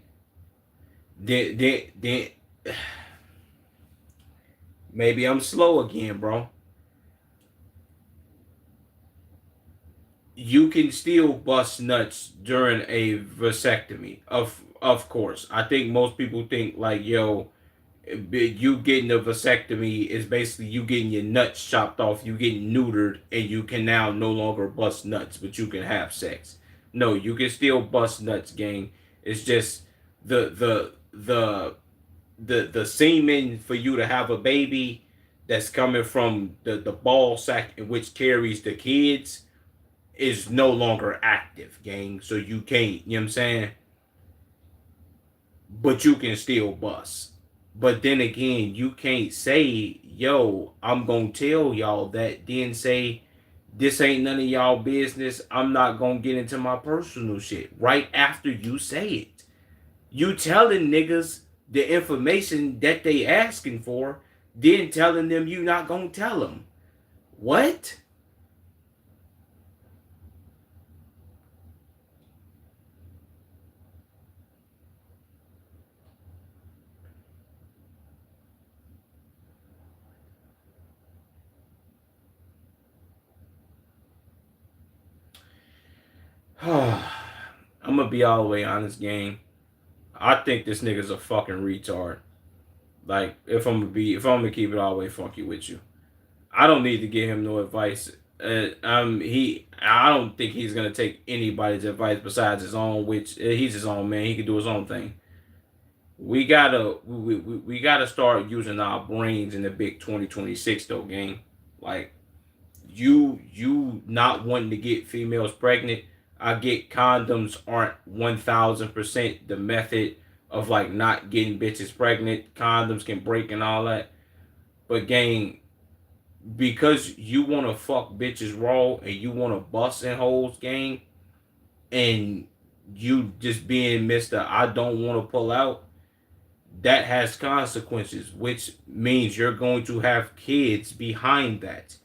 maybe I'm slow again, bro. You can still bust nuts during a vasectomy. Of course, I think most people think like, yo, you getting a vasectomy is basically you getting your nuts chopped off, you getting neutered, and you can now no longer bust nuts, but you can have sex. No, you can still bust nuts, gang. It's just the the the the semen for you to have a baby that's coming from the ball sack in which carries the kids is no longer active, gang. So you can't, you know what I'm saying? But you can still bust. But then again, you can't say, yo, I'm gonna tell y'all that, then say this ain't none of y'all business. I'm not gonna get into my personal shit right after you say it. You telling niggas the information that they asking for, then telling them you not gonna tell them. What? I'm gonna be all the way honest, gang. I think this nigga's a fucking retard. Like, if I'm gonna keep it all the way funky with you, I don't need to give him no advice. I don't think he's gonna take anybody's advice besides his own, which he's his own man. He can do his own thing. We gotta start using our brains in the big 2026 though, gang. Like, you not wanting to get females pregnant. I get condoms aren't 1,000% the method of like not getting bitches pregnant. Condoms can break and all that. But gang, because you want to fuck bitches raw and you want to bust in holes, gang, and you just being Mr. I don't want to pull out, that has consequences, which means you're going to have kids behind that.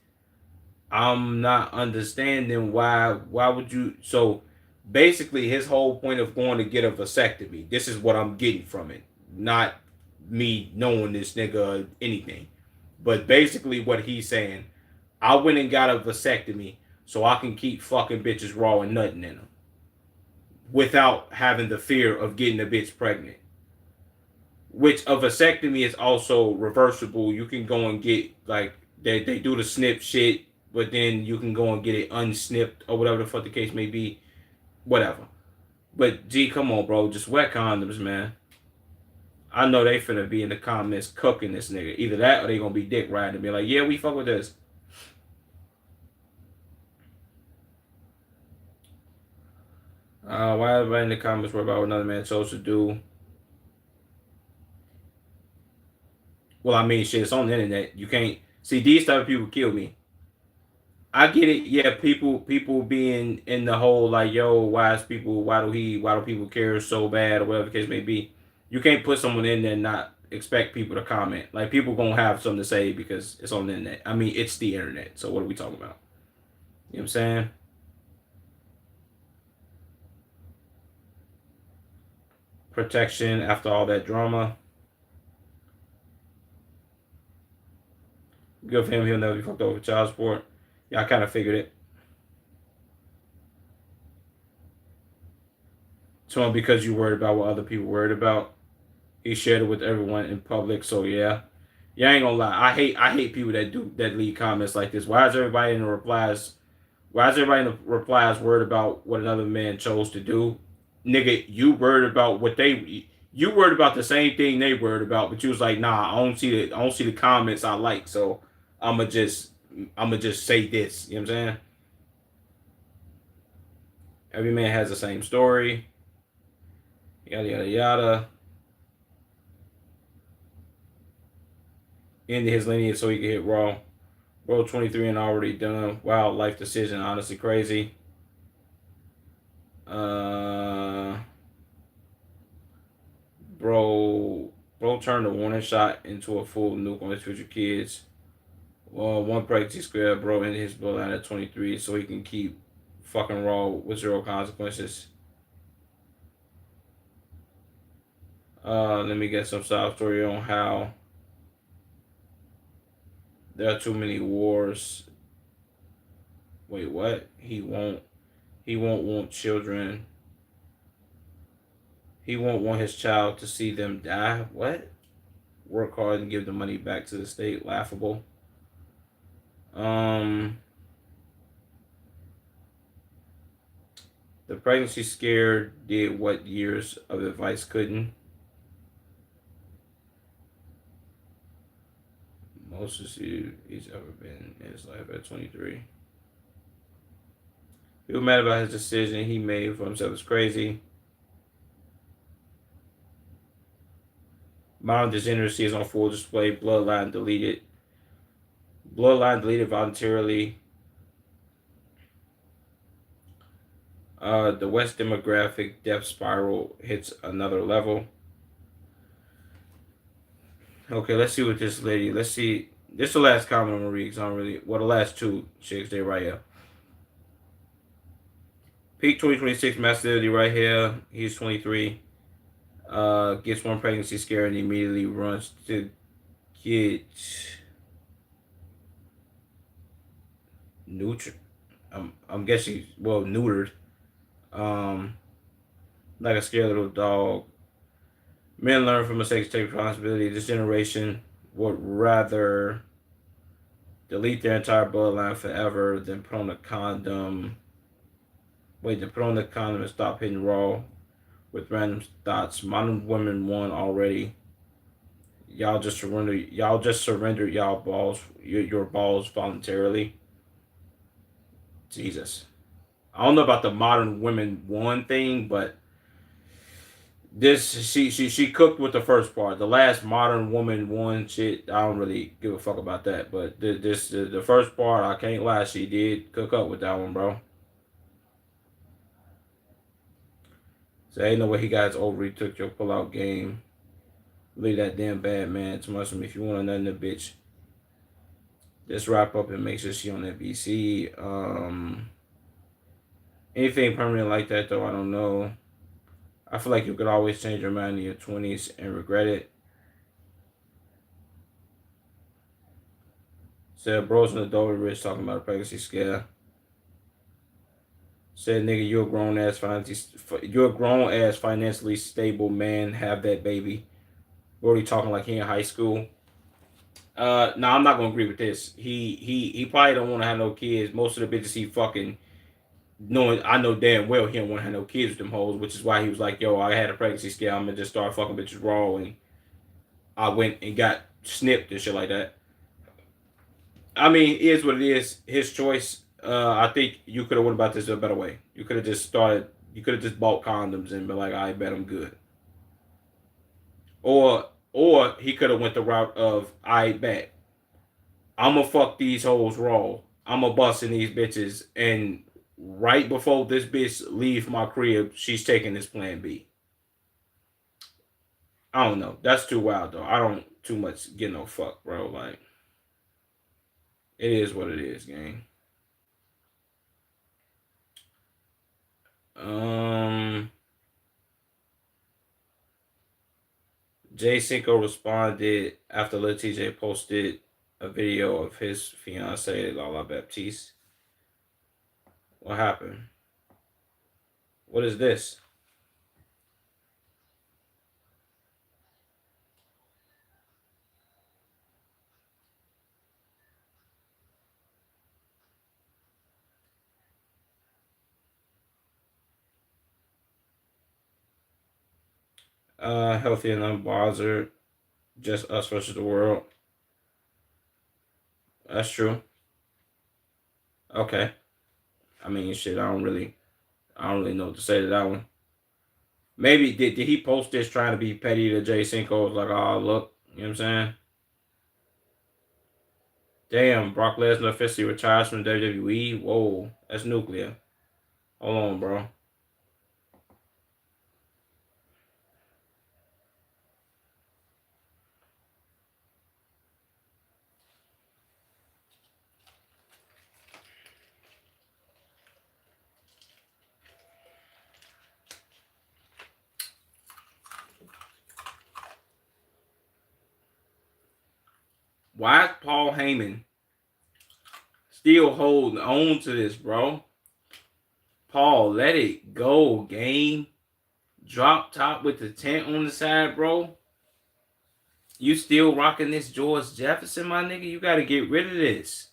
I'm not understanding why would you so basically his whole point of going to get a vasectomy, this is what I'm getting from it. Not me knowing this nigga or anything. But basically what he's saying, I went and got a vasectomy so I can keep fucking bitches raw and nutting in them without having the fear of getting a bitch pregnant. Which a vasectomy is also reversible. You can go and get like they do the snip shit, but then you can go and get it unsnipped or whatever the fuck the case may be. Whatever. But gee, come on, bro. Just wear condoms, man. I know they finna be in the comments cooking this nigga. Either that or they gonna be dick riding and be like, yeah, we fuck with this. Why everybody in the comments worry about what another man chose to do? Well, I mean, shit, it's on the internet. You can't see these type of people kill me. I get it. Yeah, people being in the whole like, yo, why do people care so bad or whatever the case may be. You can't put someone in there and not expect people to comment. Like people gonna have something to say because it's on the internet. I mean, it's the internet. So what are we talking about? You know what I'm saying? Protection after all that drama. Good for him. He'll never be fucked over with child support. Yeah, I kind of figured it. So because you worried about what other people worried about, he shared it with everyone in public. So yeah, yeah, I ain't gonna lie. I hate people that leave comments like this. Why is everybody in the replies? Why is everybody in the replies worried about what another man chose to do? nigga, you worried about what they you worried about the same thing they worried about, but you was like, nah, I don't see the comments I like, so I'ma just I'ma just say this. You know what I'm saying? Every man has the same story. Yada yada yada. Into his lineage so he could hit Raw. Bro, 23 and already done. Wow, life decision. Honestly, crazy. Uh, bro, bro turned a warning shot into a full nuke on his future kids. Well, one pregnancy square, bro, in his bloodline at 23, so he can keep fucking Raw with zero consequences. Let me get some side story on how there are too many wars. Wait, what? He won't want children. He won't want his child to see them die. What? Work hard and give the money back to the state. Laughable. Um, the pregnancy scare did what years of advice couldn't. Most he's ever been in his life at 23. He was mad about his decision he made for himself. It's crazy. Modern degeneracy is on full display. Bloodline deleted. Bloodline deleted voluntarily. The West demographic death spiral hits another level. Okay, let's see what this lady. Let's see. This is the last comment I'm gonna read. Cause I don't really. Well, the last two chicks. They right here. Peak 2026 masculinity right here. He's 23. Gets one pregnancy scare and immediately runs to get neutered. I'm guessing neutered. Um, like a scared little dog. Men learn from mistakes, take responsibility. This generation would rather delete their entire bloodline forever than put on a condom. Wait, to put on the condom and stop hitting Raw with random thoughts. Modern women won already. Y'all just surrender. Y'all just surrendered y'all balls. Your balls voluntarily. Jesus. I don't know about the modern women won thing, but this she cooked with the first part. The last modern woman won shit. I don't really give a fuck about that. But the first part, I can't lie, she did cook up with that one, bro. So ain't no way he got his ovary took your pullout game. Leave that damn bad man to Muslim. If you want another bitch, just wrap up and make sure she on that BC. Anything permanent like that though, I don't know. I feel like you could always change your mind in your 20s and regret it. Said bros in the Dollar Rich talking about a pregnancy scare. Said nigga, you're a grown ass financially stable man. Have that baby. Already talking like he in high school. No, I'm not gonna agree with this. He probably don't want to have no kids. Most of the bitches he fucking knowing, I know damn well he don't want to have no kids with them hoes, which is why he was like, yo, I had a pregnancy scare. I'm gonna just start fucking bitches raw, and I went and got snipped and shit like that. I mean, it is what it is. His choice. I think you could have went about this a better way. You could have just started. You could have just bought condoms and been like, I bet I'm good. Or he could have went the route of, I bet I'ma fuck these hoes raw. I'ma bust in these bitches, and right before this bitch leave my crib, she's taking this plan B. I don't know. That's too wild though. I don't too much get no fuck, bro. Like it is what it is, gang. Um, Jay Cinco responded after Lil TJ posted a video of his fiance Lala Baptiste. What happened? What is this? Healthy and unbothered. Just us versus the world. That's true. Okay. I mean, shit. I don't really know what to say to that one. Maybe did he post this trying to be petty to Jay Cinco? Like, oh look, you know what I'm saying? Damn, Brock Lesnar officially retires from WWE. Whoa, that's nuclear. Hold on, bro. Why is Paul Heyman still holding on to this, bro? Paul, let it go, game. Drop top with the tent on the side, bro. You still rocking this George Jefferson, my nigga? You gotta get rid of this.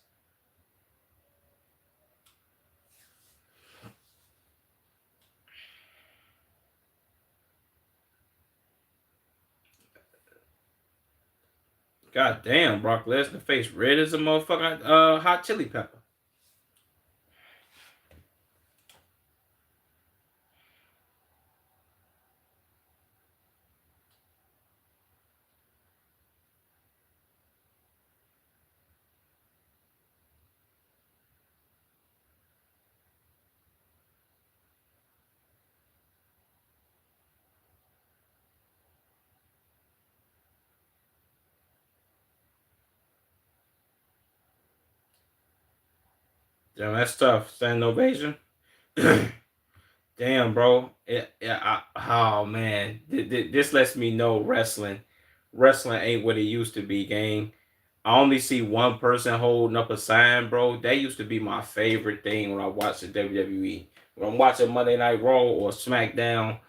God damn, Brock Lesnar face red as a motherfucking hot chili pepper. Damn, that's tough. Standing ovation. Damn, bro. Oh man, this lets me know wrestling ain't what it used to be, gang. I only see one person holding up a sign, bro. That used to be my favorite thing when I watched the WWE. When I'm watching Monday Night Raw or SmackDown,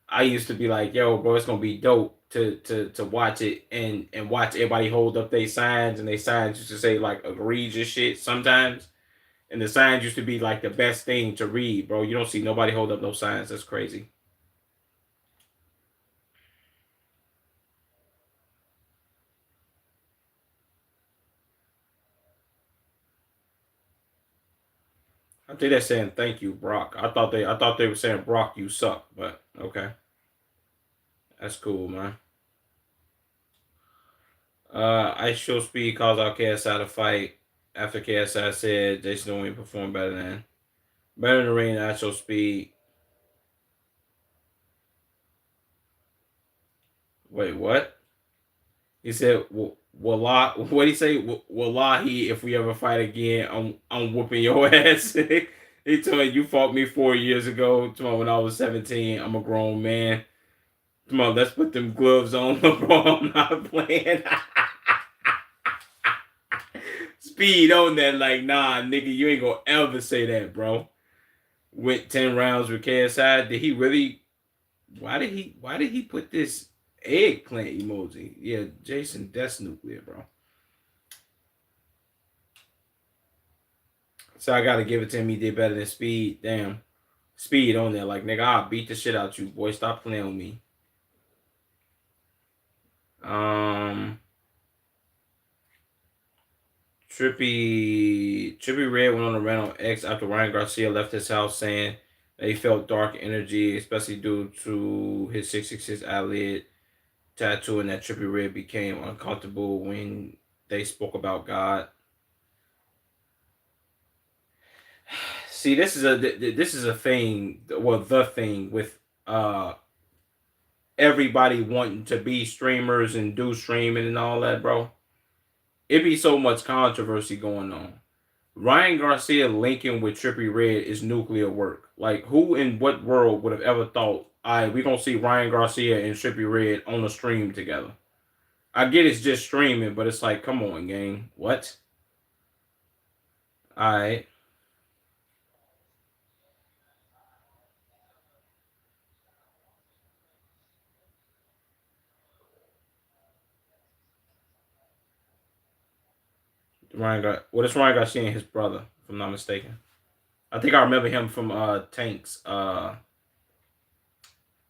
I used to be like, yo, bro, it's gonna be dope to watch it and watch everybody hold up their signs, and they signs used to say like egregious shit sometimes. And the signs used to be like the best thing to read, bro. You don't see nobody hold up no signs. That's crazy. I think they're saying thank you, Brock. I thought they were saying Brock, you suck, but okay. That's cool, man. Ice Show Speed calls out KSI to fight after KSI said Jason Dolan performed better than the ring. Ice Show Speed. Wait, what? He said, "Wallah." What he say? Wallahi, if we ever fight again, I'm whooping your ass. He told me you fought me 4 years ago. Tomorrow when I was 17, I'm a grown man. Come on, let's put them gloves on, bro. I'm not playing. Speed on that, like, nah, nigga, you ain't gonna ever say that, bro. Went 10 rounds with KSI. Did he really? Why did he put this eggplant emoji? Yeah, Jason, that's nuclear, bro. So I gotta give it to him. He did better than Speed. Damn, Speed on there, like, nigga, I'll beat the shit out you, boy. Stop playing with me. Um, Trippy Red went on a rant on X after Ryan Garcia left his house, saying that he felt dark energy, especially due to his 666 eyelid tattoo, and that Trippy Red became uncomfortable when they spoke about God. See, this is a thing. Well, the thing with everybody wanting to be streamers and do streaming and all that, bro. It be so much controversy going on. Ryan Garcia linking with Trippy Red is nuclear work. Like, who in what world would have ever thought, all right, we gonna see Ryan Garcia and Trippy Red on a stream together? I get it's just streaming, but it's like, come on, gang. What? All right. What is Ryan Garcia and his brother, if I'm not mistaken. I think I remember him from Tank's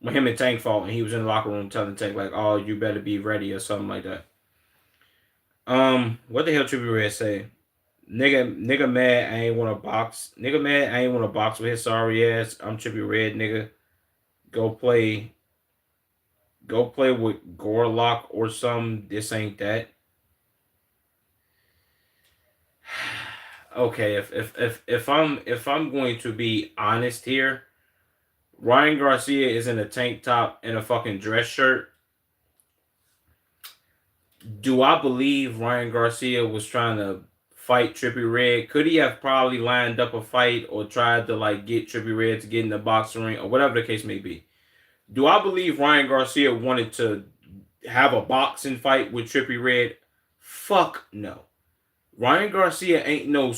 when him and Tank fought, and he was in the locker room telling Tank like, "Oh, you better be ready" or something like that. What the hell Trippie Redd say? Nigga mad I ain't wanna box. Nigga mad I ain't wanna box with his sorry ass. I'm Trippie Redd, nigga. Go play Go play with Gorlock or some. This ain't that. Okay, if I'm going to be honest here, Ryan Garcia is in a tank top and a fucking dress shirt. Do I believe Ryan Garcia was trying to fight Trippie Redd? Could he have probably lined up a fight or tried to like get Trippie Redd to get in the boxing ring or whatever the case may be? Do I believe Ryan Garcia wanted to have a boxing fight with Trippie Redd? Fuck no. Ryan Garcia ain't no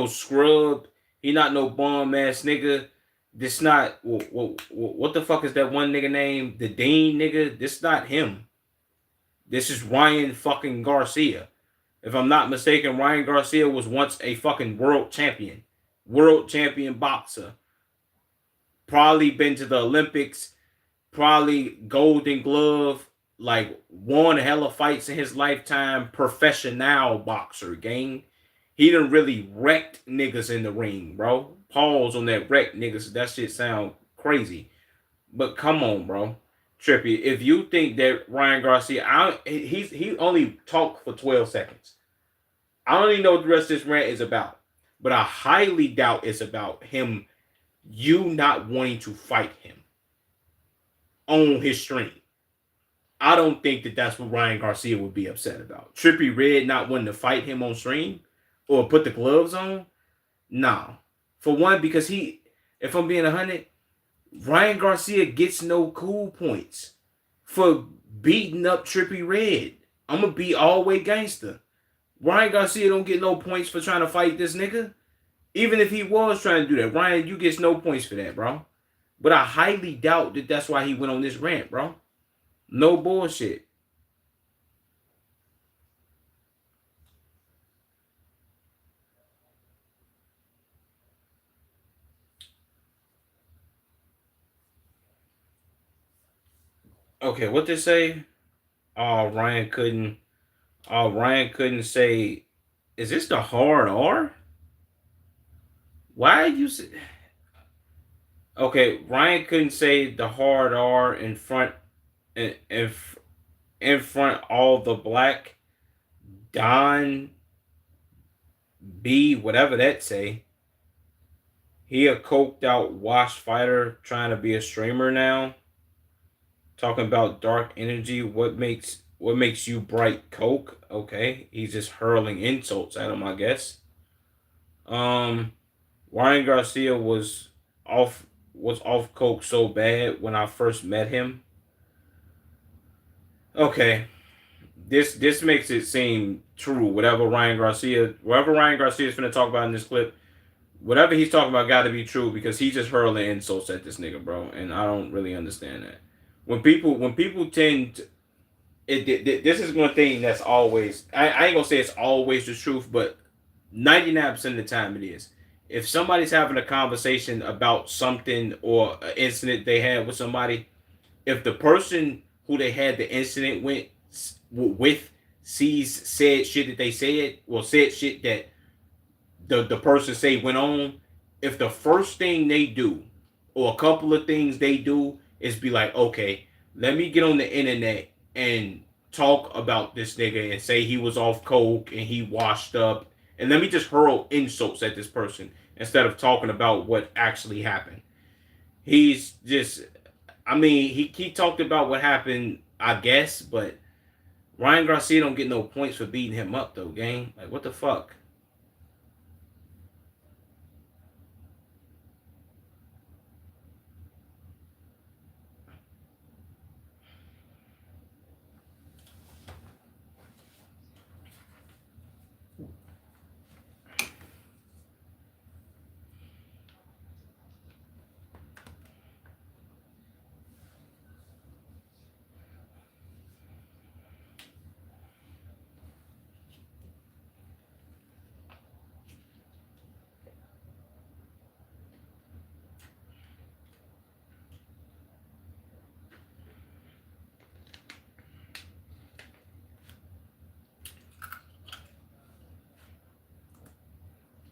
scrub. He not no bum ass nigga. This not what the fuck is that one nigga name? The Dean nigga. This not him. This is Ryan fucking Garcia. If I'm not mistaken, Ryan Garcia was once a fucking world champion boxer. Probably been to the Olympics. Probably Golden Glove. Like won a hella fights in his lifetime. Professional boxer, gang. He done really wrecked niggas in the ring, bro. Pause on that wreck niggas. That shit sound crazy. But come on, bro. Trippy, if you think that Ryan Garcia, he only talked for 12 seconds. I don't even know what the rest of this rant is about. But I highly doubt it's about him, you not wanting to fight him on his stream. I don't think that that's what Ryan Garcia would be upset about. Trippie Redd not wanting to fight him on stream or put the gloves on? Nah. For one, because if I'm being 100, Ryan Garcia gets no cool points for beating up Trippie Redd. I'm going to be all way gangster. Ryan Garcia don't get no points for trying to fight this nigga. Even if he was trying to do that, Ryan, you get no points for that, bro. But I highly doubt that that's why he went on this rant, bro. No bullshit. Okay, what they say? Oh, Ryan couldn't. Oh, Ryan couldn't say. Is this the hard R? Why you say? Okay, Ryan couldn't say the hard R in front all the black Don B whatever that say. He a coked out wash fighter trying to be a streamer now. Talking about dark energy. What makes you bright coke? Okay, he's just hurling insults at him, I guess. Um, Ryan Garcia was off coke so bad when I first met him. Okay, this makes it seem true. Whatever Ryan Garcia is going to talk about in this clip, whatever he's talking about, got to be true because he's just hurling insults at this nigga, bro. And I don't really understand that. When people tend to, this is one thing that's always I ain't gonna say it's always the truth, but 99% of the time it is. If somebody's having a conversation about something or an incident they had with somebody, if the person who they had the incident with said shit that they said, or said shit that the person say went on, if the first thing they do or a couple of things they do is be like, okay, let me get on the internet and talk about this nigga and say he was off coke and he washed up, and let me just hurl insults at this person instead of talking about what actually happened. He's just, I mean, he talked about what happened, I guess, but Ryan Garcia don't get no points for beating him up though, gang. Like, what the fuck?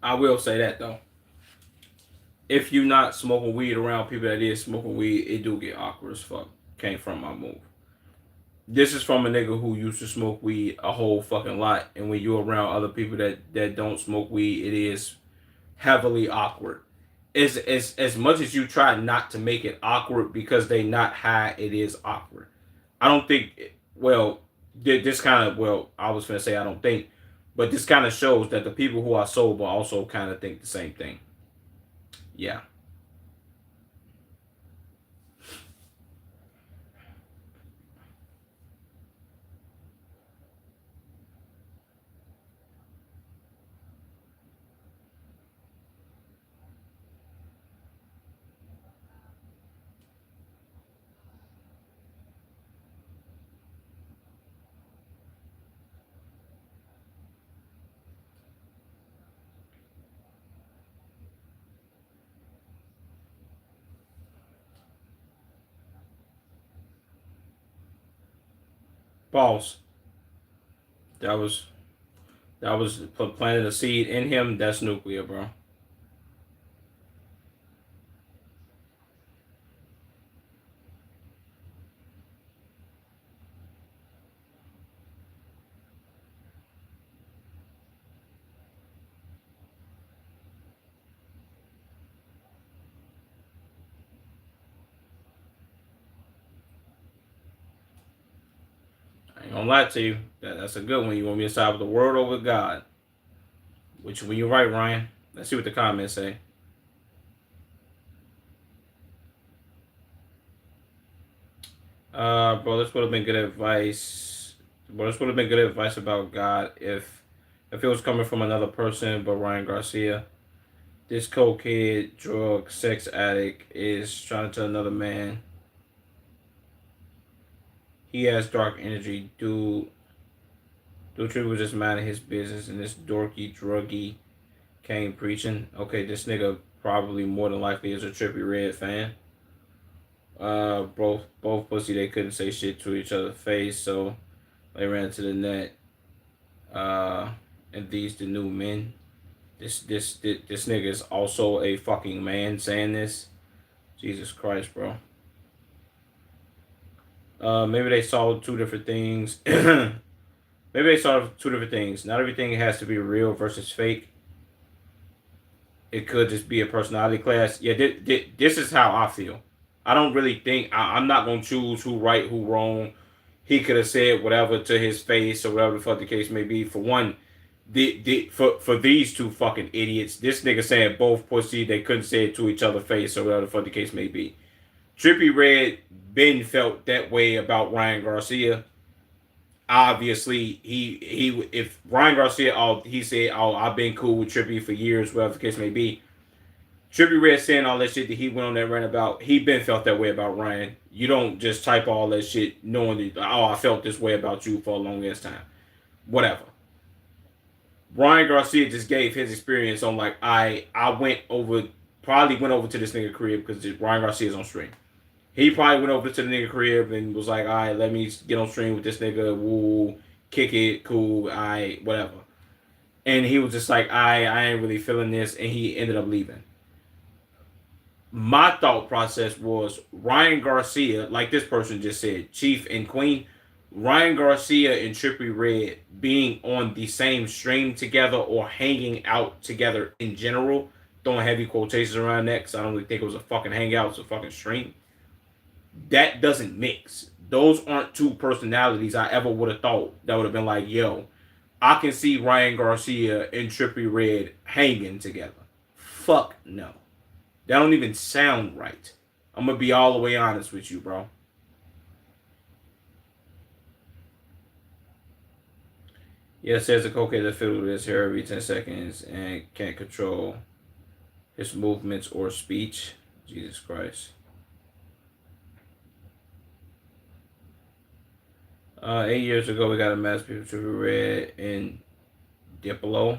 I will say that though. If you not smoking weed around people that is smoking weed, it do get awkward as fuck. Came from my move. This is from a nigga who used to smoke weed a whole fucking lot, and when you're around other people that don't smoke weed, it is heavily awkward. As much as you try not to make it awkward because they not high, it is awkward. I don't think. Well, this kind of I was gonna say I don't think, but this kind of shows that the people who are sober also kind of think the same thing. Yeah. Pause. That was planting a seed in him. That's nuclear, bro. I ain't gonna lie to you. That's a good one. You want me to side with the word over God? Which when you're right, Ryan. Let's see what the comments say. Bro, this would have been good advice. Bro, this would have been good advice about God if it was coming from another person, but Ryan Garcia. This cokehead, drug, sex addict is trying to tell another man he has dark energy. Dude Tree was just minding his business, and this dorky, druggy came preaching. Okay, this nigga probably more than likely is a Trippie Redd fan. Both pussy they couldn't say shit to each other's face, so they ran to the net. And these the new men. This nigga is also a fucking man saying this. Jesus Christ, bro. Maybe they saw two different things. Maybe they saw two different things. Not everything has to be real versus fake. It could just be a personality class. Yeah, this is how I feel. I don't really think I'm not gonna choose who right, who wrong. He could have said whatever to his face or whatever the fuck the case may be. For one, for these two fucking idiots, this nigga saying both pussy, they couldn't say it to each other face or whatever the fuck the case may be. Trippie Redd been felt that way about Ryan Garcia. Obviously, he if Ryan Garcia, he said, I've been cool with Trippie for years, whatever the case may be. Trippie Redd saying all that shit that he went on that rant about, he been felt that way about Ryan. You don't just type all that shit knowing that, I felt this way about you for a long ass time. Whatever. Ryan Garcia just gave his experience on like I probably went over to this nigga crib because Ryan Garcia's on stream. He probably went over to the nigga crib and was like, all right, let me get on stream with this nigga, woo, kick it, cool, all right, whatever. And he was just like, I ain't really feeling this, and he ended up leaving. My thought process was Ryan Garcia, like this person just said, Chief and Queen, Ryan Garcia and Trippie Redd being on the same stream together or hanging out together in general, throwing heavy quotations around that because I don't really think it was a fucking hangout, it's a fucking stream. That doesn't mix. Those aren't two personalities I ever would have thought that would have been like, yo, I can see Ryan Garcia and Trippie Redd hanging together. Fuck no. That don't even sound right. I'm gonna be all the way honest with you, bro. Yeah, says the cokehead that fiddles with his hair every 10 seconds and can't control his movements or speech. Jesus Christ. 8 years ago, we got a mass people to Red in Diplo.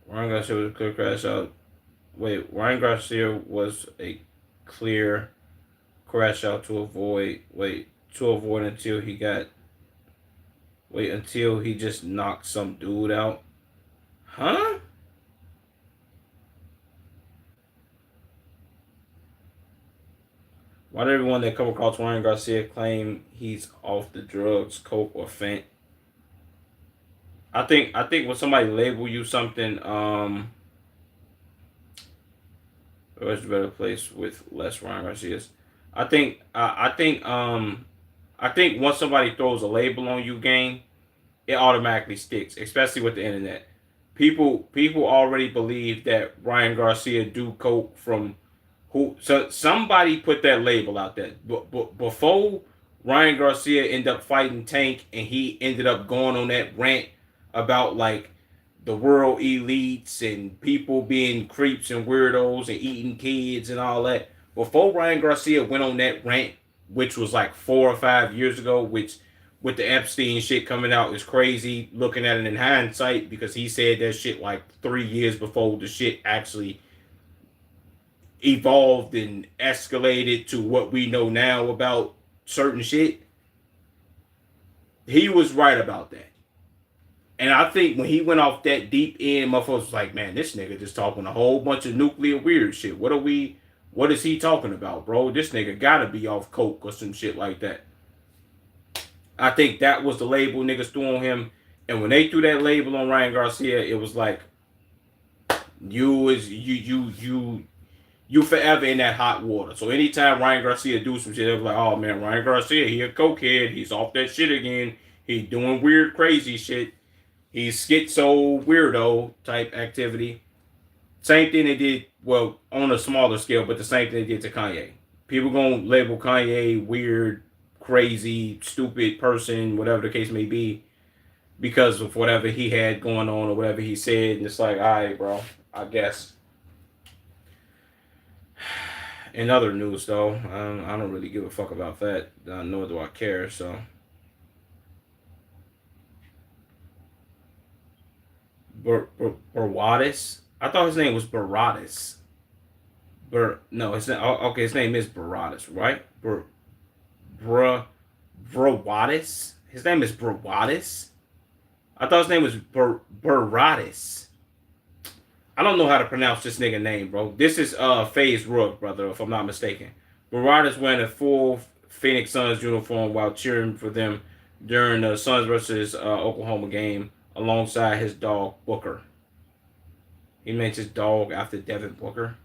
Ryan Garcia was a clear crash out. Wait, Ryan Garcia was a clear crash out to avoid until he got Wait until he just knocked some dude out. Huh? Why did everyone that come across Ryan Garcia claim he's off the drugs, coke, or fent? I think when somebody label you something, where's a better place with less Ryan Garcias? I think I think once somebody throws a label on you, gang, it automatically sticks, especially with the internet. People already believe that Ryan Garcia do coke from who, so somebody put that label out there. But before Ryan Garcia ended up fighting Tank and he ended up going on that rant about like the world elites and people being creeps and weirdos and eating kids and all that. Before Ryan Garcia went on that rant, which was like 4 or 5 years ago, which with the Epstein shit coming out is crazy looking at it in hindsight because he said that shit like 3 years before the shit actually evolved and escalated to what we know now about certain shit. He was right about that. And I think when he went off that deep end, motherfuckers was like, man, this nigga just talking a whole bunch of nuclear weird shit. What is he talking about, bro? This nigga gotta be off coke or some shit like that. I think that was the label niggas threw on him. And when they threw that label on Ryan Garcia, it was like, you forever in that hot water. So anytime Ryan Garcia do some shit, they're like, oh man, Ryan Garcia, he a cokehead. He's off that shit again. He doing weird, crazy shit. He's schizo weirdo type activity. Same thing they did, well, on a smaller scale, but the same thing they did to Kanye. People gonna label Kanye weird, crazy, stupid person, whatever the case may be, because of whatever he had going on or whatever he said. And it's like, all right, bro, I guess. In other news, though, I don't really give a fuck about that. Nor do I care. So, Baradas. I thought his name was Baradas. No, his name. Okay, his name is Baradas, right? Baradas. His name is Baradas. I thought his name was Baradas. I don't know how to pronounce this nigga name, bro. This is FaZe Rook, brother, if I'm not mistaken. Baradas wearing a full Phoenix Suns uniform while cheering for them during the Suns versus Oklahoma game alongside his dog Booker. He named his dog after Devin Booker.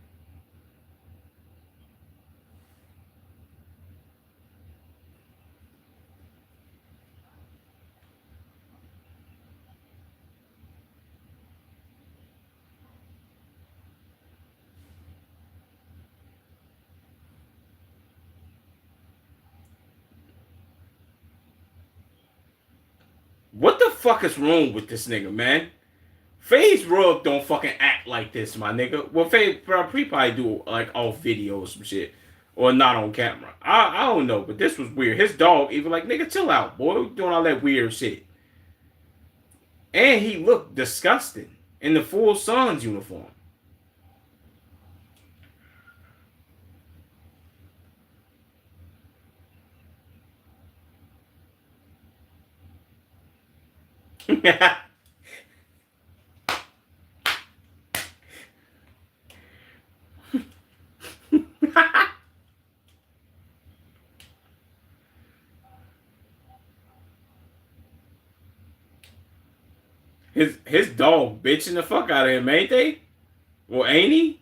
What the fuck is wrong with this nigga, man? FaZe Rug don't fucking act like this, my nigga. Well, FaZe probably do like off video or some shit. Or not on camera. I don't know, but this was weird. His dog even like, nigga, chill out, boy. Doing all that weird shit. And he looked disgusting in the full Suns uniform. his dog bitching the fuck out of him, ain't they? Well, ain't he?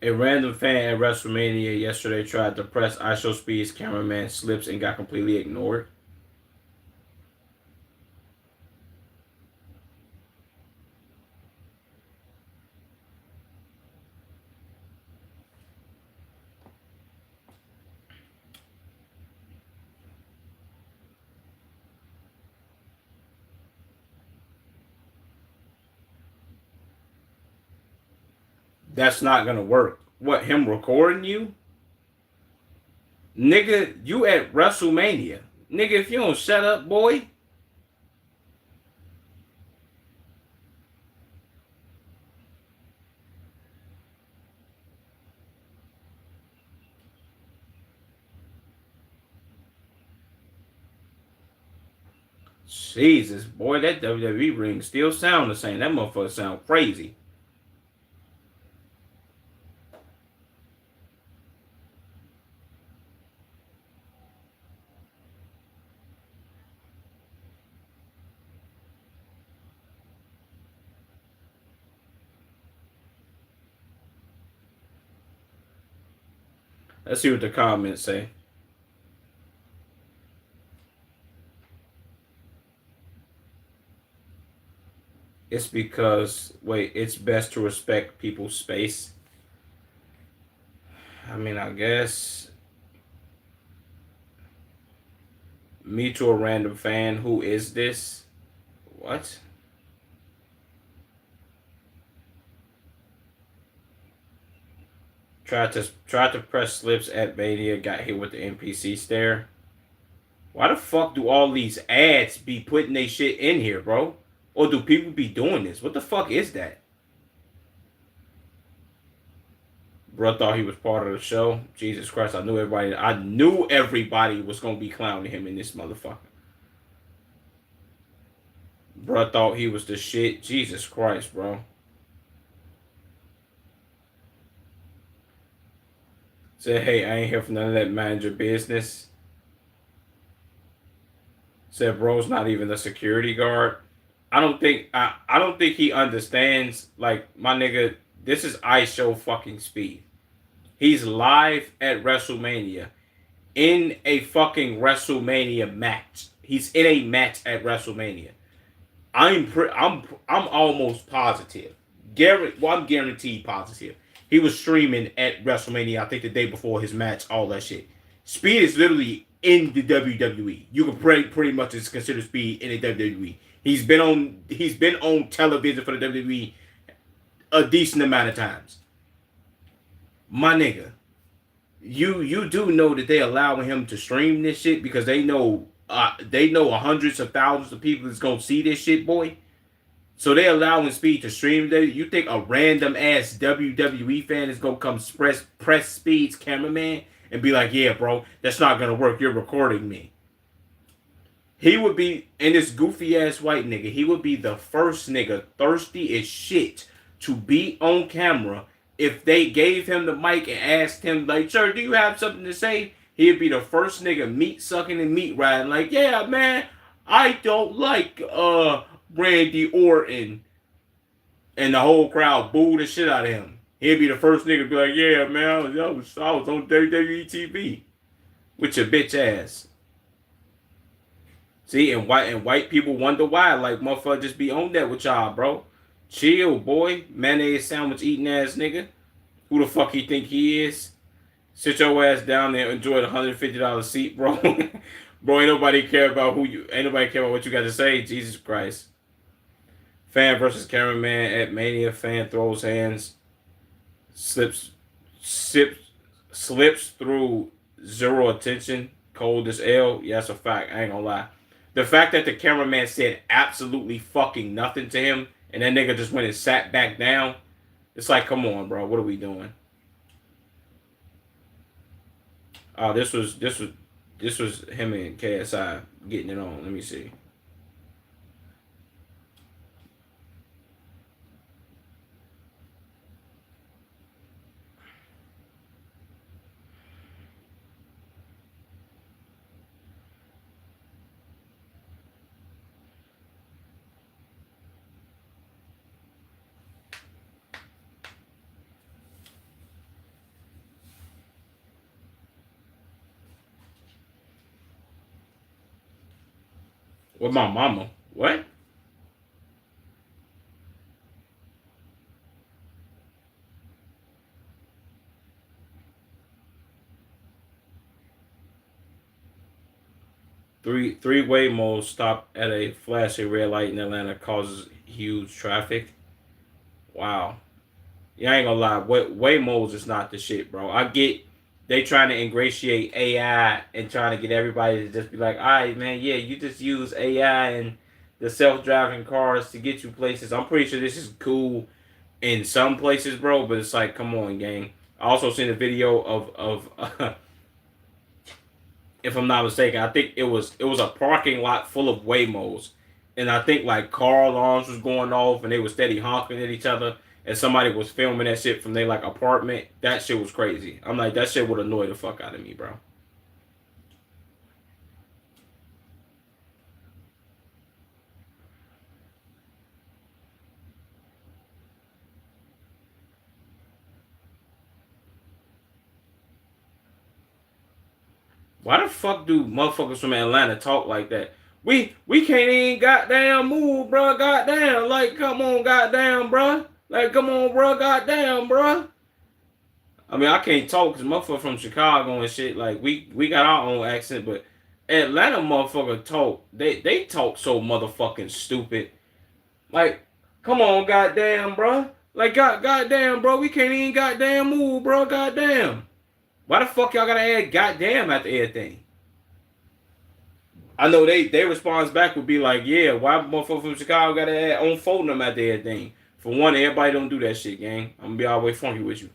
A random fan at WrestleMania yesterday tried to press IShowSpeed's cameraman slips and got completely ignored. That's not gonna work. What, him recording you? Nigga, you at WrestleMania. Nigga, if you don't shut up, boy. Jesus, boy, that WWE ring still sound the same. That motherfucker sound crazy. Let's see what the comments say. It's because, wait, it's best to respect people's space. I mean, I guess. Me to a random fan. Who is this? What? Tried to press slips at Mania. Got hit with the NPC stare. Why the fuck do all these ads be putting they shit in here, bro? Or do people be doing this? What the fuck is that? Bro thought he was part of the show. Jesus Christ, I knew everybody. I knew everybody was gonna be clowning him in this motherfucker. Bro thought he was the shit. Jesus Christ, bro. Said, hey, I ain't here for none of that manager business. Said, bro's not even a security guard. I don't think he understands. Like, my nigga, this is IShow fucking speed. He's live at WrestleMania in a fucking WrestleMania match. He's in a match at WrestleMania. I'm almost positive. I'm guaranteed positive. He was streaming at WrestleMania, I think the day before his match, all that shit. Speed is literally in the WWE. You can pretty much just consider Speed in the WWE. He's been on television for the WWE a decent amount of times. My nigga, you do know that they allowing him to stream this shit because they know hundreds of thousands of people is gonna see this shit, boy. So they allowing Speed to stream that. You think a random ass WWE fan is gonna come press Speed's cameraman and be like, yeah, bro, that's not gonna work. You're recording me. He would be, and this goofy ass white nigga, he would be the first nigga thirsty as shit to be on camera. If they gave him the mic and asked him, like, sir, do you have something to say? He'd be the first nigga meat sucking and meat riding, like, yeah, man, I don't like Randy Orton. And the whole crowd booed the shit out of him. He'd be the first nigga to be like, yeah, man, I was on WWE TV with your bitch ass. See, and white people wonder why. Like, motherfucker just be on that with y'all, bro. Chill, boy. Mayonnaise sandwich eating ass nigga. Who the fuck he think he is? Sit your ass down there and enjoy the $150 seat, bro. Bro, ain't nobody care about what you got to say. Jesus Christ. Fan versus cameraman at Mania. Fan throws hands. Slips through zero attention. Cold as L. Yeah, that's a fact. I ain't gonna lie. The fact that the cameraman said absolutely fucking nothing to him and that nigga just went and sat back down, it's like, come on, bro. What are we doing? Oh, this was him and KSI getting it on. Let me see. With my mama. What? Three Waymos stop at a flashing red light in Atlanta causes huge traffic. Wow. Yeah, I ain't gonna lie. Waymos is not the shit, bro. I get they trying to ingratiate AI and trying to get everybody to just be like, all right, man, yeah, you just use AI and the self-driving cars to get you places. I'm pretty sure this is cool in some places, bro, but it's like, come on, gang. I also seen a video of if I'm not mistaken. I think it was a parking lot full of Waymos, and I think like car alarms was going off, and they were steady honking at each other, and somebody was filming that shit from their like apartment. That shit was crazy. I'm like, that shit would annoy the fuck out of me, bro. Why the fuck do motherfuckers from Atlanta talk like that? We can't even goddamn move, bro. Goddamn, like come on, goddamn, bro. Like come on, bro. Goddamn, bro. I mean, I can't talk because motherfucker from Chicago and shit. Like we got our own accent, but Atlanta motherfucker talk. They talk so motherfucking stupid. Like, come on, goddamn, bro. Like, goddamn, bro. We can't even goddamn move, bro. Goddamn. Why the fuck y'all gotta add goddamn after everything? I know they response back would be like, yeah, why motherfucker from Chicago gotta add on phone them after everything? For one, everybody don't do that shit, gang. I'm gonna be all the way funky with you.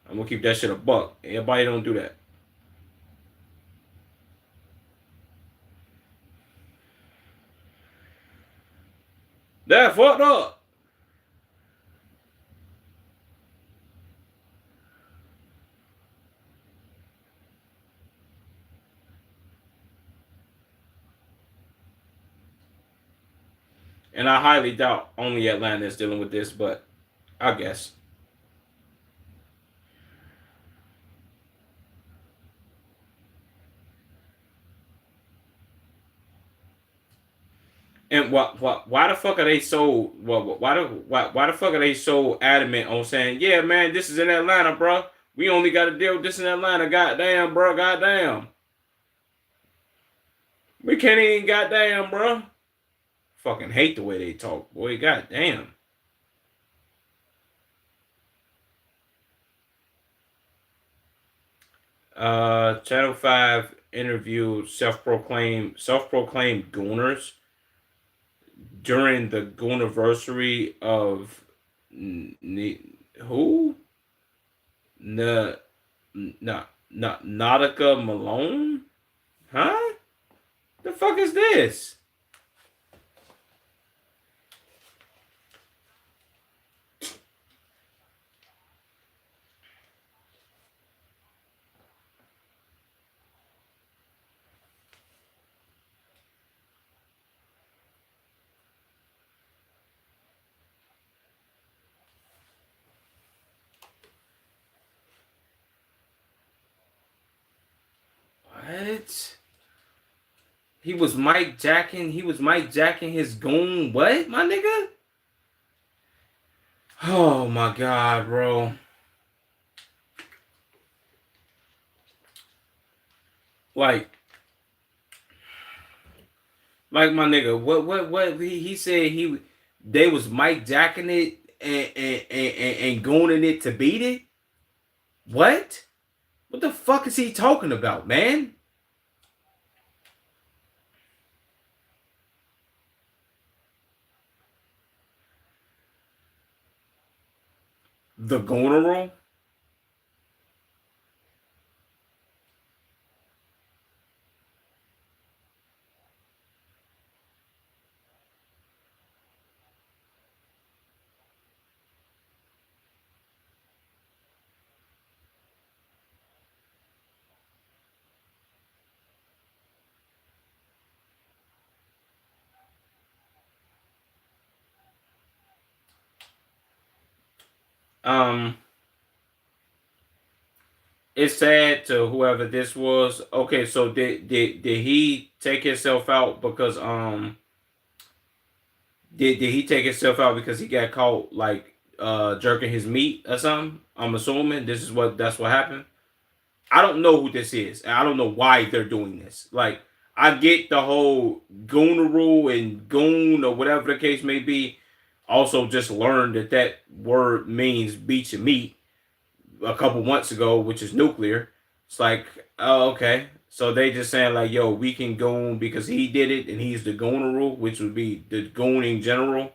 I'm gonna keep that shit a buck. Everybody don't do that. That fucked up. And I highly doubt only Atlanta is dealing with this, but I guess. And why the fuck are they so why the fuck are they so adamant on saying, yeah, man, this is in Atlanta, bro. We only got to deal with this in Atlanta. Goddamn, bro. Goddamn. We can't even goddamn, bro. Fucking hate the way they talk, boy. Goddamn. Channel 5 interviewed self-proclaimed gooners during the gooniversary of who? Na, Nautica Malone? Huh? The fuck is this? What? He was Mike Jacking his goon. What, my nigga? Oh my god, bro. Like, my nigga, what he said they was Mike Jacking it and gooning it to beat it? What? What the fuck is he talking about, man? The Gooner rule? Um, it's sad to whoever this was. Okay, so did he take himself out because did he take himself out because he got caught like jerking his meat or something? I'm assuming that's what happened. I don't know who this is, and I don't know why they're doing this. Like, I get the whole goon rule and goon or whatever the case may be. Also, just learned that word means beach and meat a couple months ago, which is nuclear. It's like, oh, okay. So they just saying like, yo, we can goon because he did it and he's the goon rule, which would be the gooning general.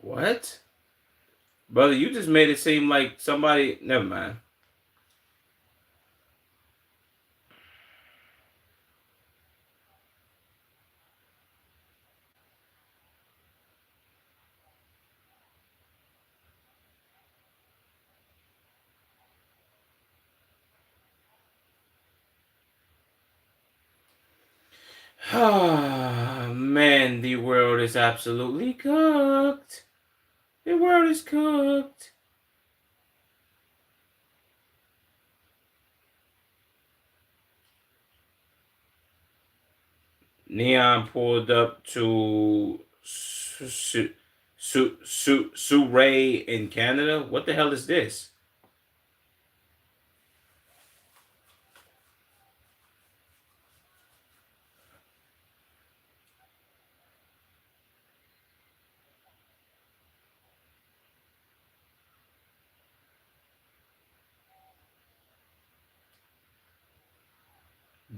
What? Brother, you just made it seem like somebody. Never mind. Ah, man, the world is absolutely cooked. The world is cooked. Neon pulled up to Surrey in Canada. What the hell is this?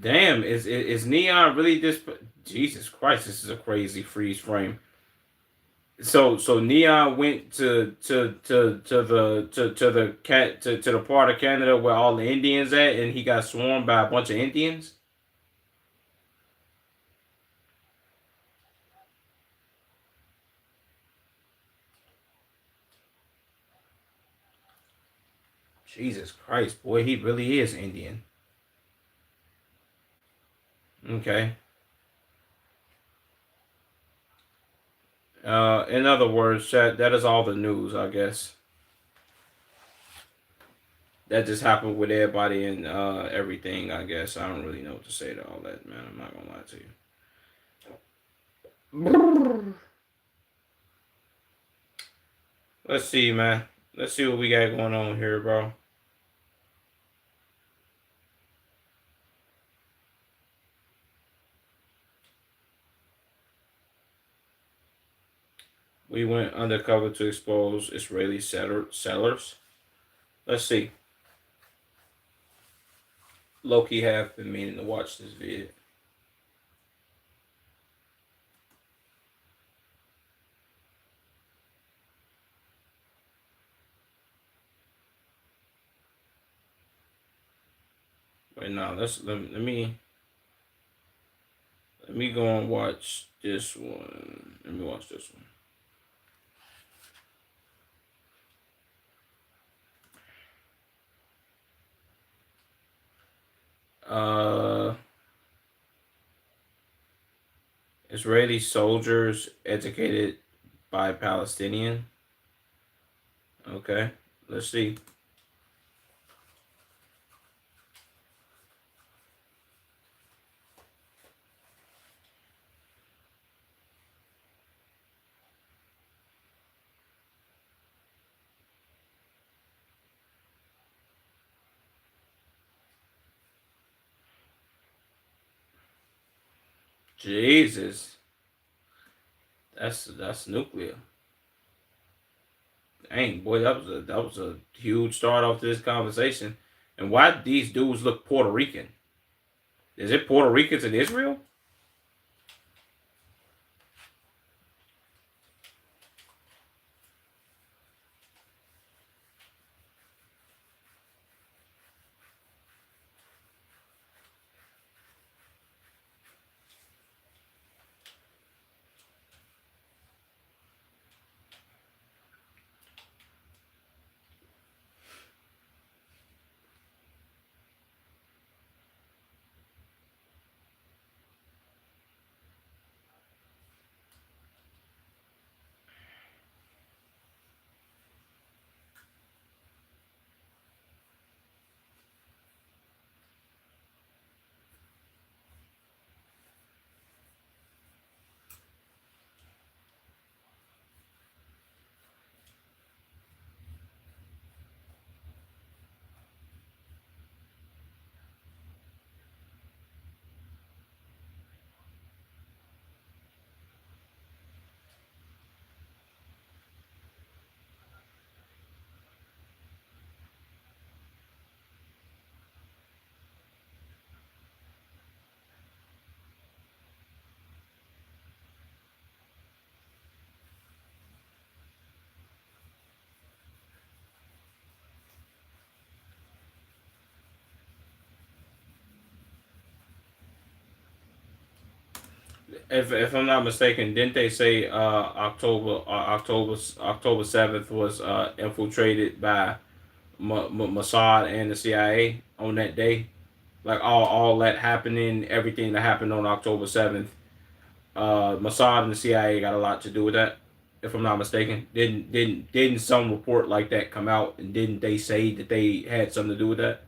Damn, is Neon really this? Jesus Christ, this is a crazy freeze frame. So Neon went to the cat to the part of Canada where all the Indians at, and he got swarmed by a bunch of Indians. Jesus Christ, boy, he really is Indian. Okay. In other words, that is all the news, I guess. That just happened with everybody and everything, I guess. I don't really know what to say to all that, man. I'm not gonna lie to you. Let's see, man. Let's see what we got going on here, bro. We went undercover to expose Israeli sellers. Let's see. Loki have been meaning to watch this video. Wait, now let me go and watch this one. Let me watch this one. Uh, Israeli soldiers educated by Palestinian. Okay, let's see. Jesus, that's nuclear. Dang, boy, that was a huge start off to this conversation. And why these dudes look Puerto Rican? Is it Puerto Ricans in Israel? If I'm not mistaken, didn't they say October 7th was infiltrated by Mossad and the CIA on that day? Like all that happening, everything that happened on October 7th, Mossad and the CIA got a lot to do with that. If I'm not mistaken, didn't some report like that come out, and didn't they say that they had something to do with that?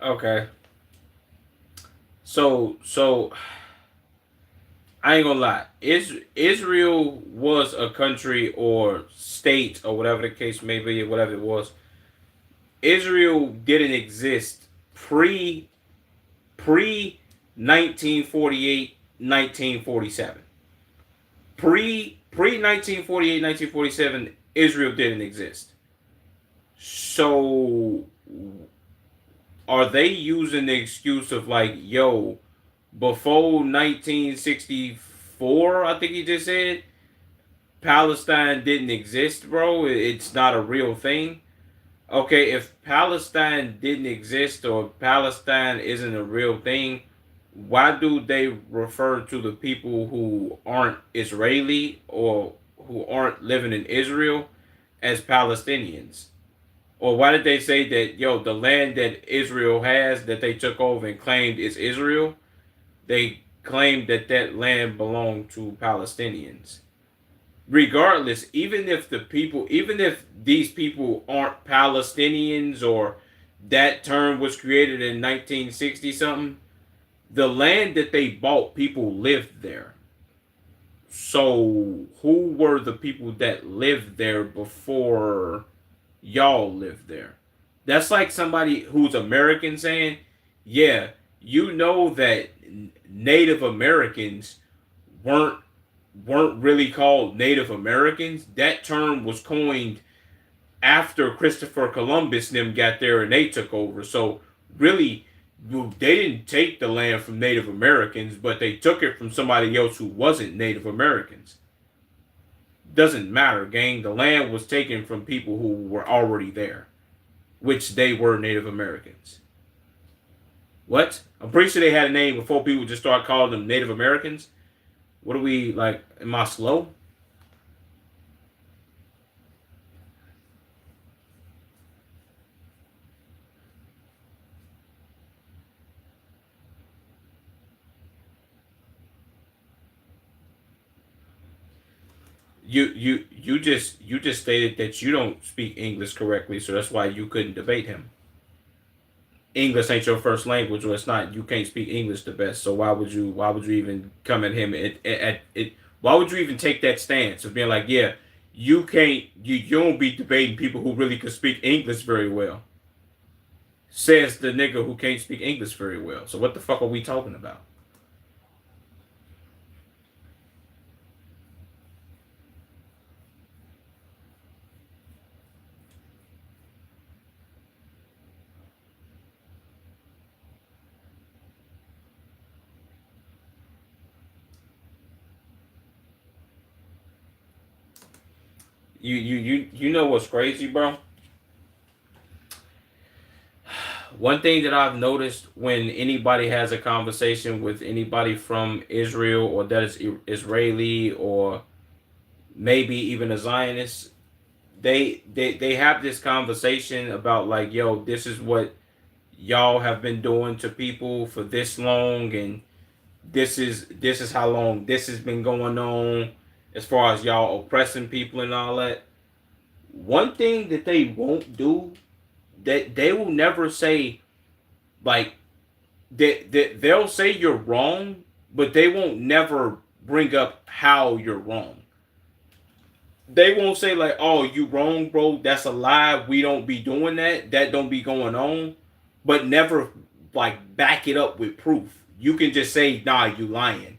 Okay, so I ain't gonna lie. Israel was a country or state or whatever the case may be, whatever it was. Israel didn't exist pre 1948, 1947. Pre 1948, 1947, Israel didn't exist. So are they using the excuse of like, yo, before 1964, I think he just said, Palestine didn't exist, bro. It's not a real thing. Okay, if Palestine didn't exist or Palestine isn't a real thing, why do they refer to the people who aren't Israeli or who aren't living in Israel as Palestinians? Or why did they say that, yo, the land that Israel has that they took over and claimed is Israel? They claimed that that land belonged to Palestinians. Regardless, even if these people aren't Palestinians or that term was created in 1960 something, the land that they bought, people lived there. So who were the people that lived there before y'all lived there? That's like somebody who's American saying, yeah, you know that Native Americans weren't weren't really called Native Americans. That term was coined after Christopher Columbus and them got there and they took over. So really, they didn't take the land from Native Americans, but they took it from somebody else who wasn't Native Americans. Doesn't matter, gang. The land was taken from people who were already there, which they were Native Americans. What? I'm pretty sure they had a name before people just start calling them Native Americans. What are we like? Am I slow? You just stated that you don't speak English correctly, so that's why you couldn't debate him. English ain't your first language, or it's not. You can't speak English the best. So why would you even come at him at it? Why would you even take that stance of being like, yeah, you don't be debating people who really could speak English very well? Says the nigga who can't speak English very well. So what the fuck are we talking about? You know what's crazy, bro? One thing that I've noticed when anybody has a conversation with anybody from Israel or that is Israeli or maybe even a Zionist, they have this conversation about like, yo, this is what y'all have been doing to people for this long, and this is how long this has been going on as far as y'all oppressing people and all that. One thing that they won't do, that they will never say, like, that they'll say you're wrong, but they won't never bring up how you're wrong. They won't say like, "Oh, you wrong, bro. That's a lie. We don't be doing that. That don't be going on." But never like back it up with proof. You can just say, "Nah, you lying."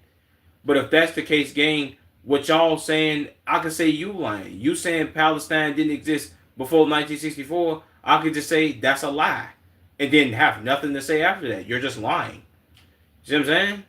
But if that's the case, gang, what y'all saying, I could say you lying. You saying Palestine didn't exist before 1964, I could just say that's a lie, and then have nothing to say after that. You're just lying. See what I'm saying?